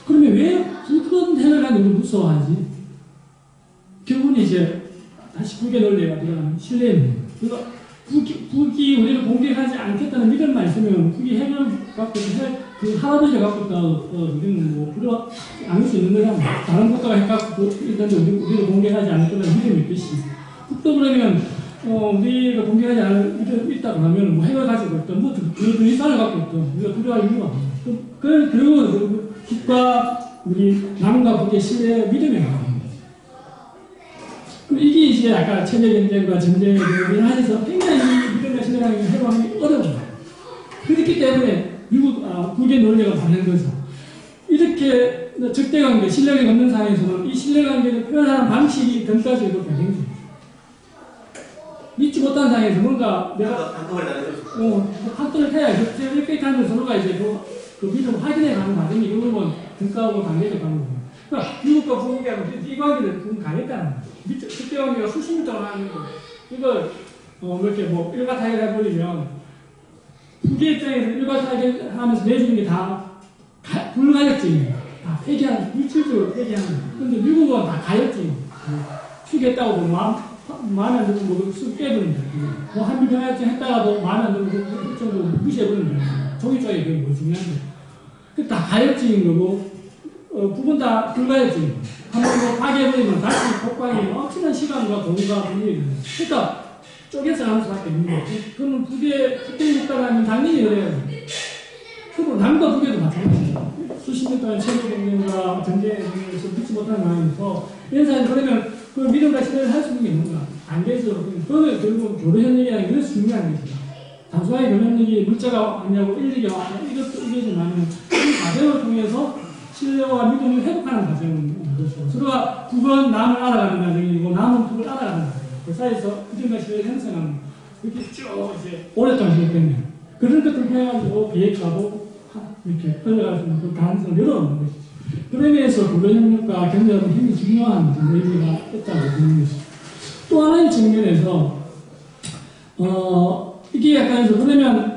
그러면 왜 그런 핵을 가지고 무서워하지? 결국은 이제 다시 국외 논리가 들어가는 신뢰입니다. 그러니까 북이 우리를 공격하지 않겠다는 믿음만 있으면 북이 핵을 갖고 그 할아버지가 갖고 있다고 우리는 뭐 두려워 안 할 수 있는 거잖아. 다른 국가가 핵 갖고 있는데 우리를 공격하지 않을 거라는 믿음이 있듯이 북도 그러면 우리가 공격하지 않을 믿음이 있다 그러면 뭐 핵을 가지고 있던 그 이상을 갖고 있던 우리가 두려워할 이유가 없어요. 그리고 북과 우리 남과 북의 신뢰 믿음이 나옵니다. 이게 이제 아까 체제 경쟁과 전쟁의 경쟁을 하면서 굉장히 믿음과 신뢰를 해보기 어려워요. 그렇기 때문에 국의 논리가 받는 거죠. 이렇게 적대관계, 신뢰가 없는 상황에서는 이 신뢰관계를 표현하는 방식이 등가적이고 변경적이죠. 믿지 못한 상황에서 뭔가 내가 한꺼번에 나눠줘. 학도를 해야 이렇게 하면 서로가 이제 그 믿음 확인해 가는 과정이 이거는 등가하고 관계적 관계예요. 그러니까 미국과 북국이 이 관계를 좀 가겠다는 거예요. 적대 관계가 수십 년 동안 하는 거예요. 이걸 이렇게 일가타기를 해버리면 북의 입장에서 일가타기 하면서 내주는 게 다 불가역적이에요. 다 회개하는, 물질적으로 회개하는 거예요. 근데 미국은 다 가역적이에요. 추계했다고 보면 마음에 안 들고 쓱 깨버린다. 한미 평화협정 했다가도 마음에 안 들고 그 정도 무시해버린다. 종이 쪽에 그게 뭐 중요한데. 다 가역적인 거고, 부분 다 불가역적인 거예요. 한번 파괴해버리면 다시 폭발이 엄청난 시간과 돈과 분위기가 돼요. 그러니까 쪼개서 가는 수밖에 없는 거예요. 그러면 북의 국가라면 당연히 그래요. 그리고 남과 북에도 마찬가지예요. 수십 년 동안 체제 경쟁과 전쟁에 대해서 믿지 못하는 상황에서 이런 사람이 그러면 그 믿음과 신뢰를 할 수 있는 게 뭔가? 안 되죠. 그거는 결국 교류 협력이라는 게 그래서 중요한 거죠. 단순하게 교류 협력이 물자가 아니냐고 일리가 이것도 이거지만 이 과정을 통해서 신뢰와 믿음을 회복하는 과정인 거죠. 서로가 북은 남을 알아가는 과정이고 남은 북을 알아가는 과정이고 그 사이에서 믿음과 신뢰를 형성하는 이렇게 쭉 이제 오랫동안 진행됩니다. 그런 것들 통해가지고 비핵화도 이렇게 흘러갈 수 있는 그 가능성을 열어놓는 것이죠. 그런 의미에서 교류협력과 경제는 힘이 중요한 의미가 있다고 보는 것이죠. 또 하나의 측면에서 이게 약간 그러면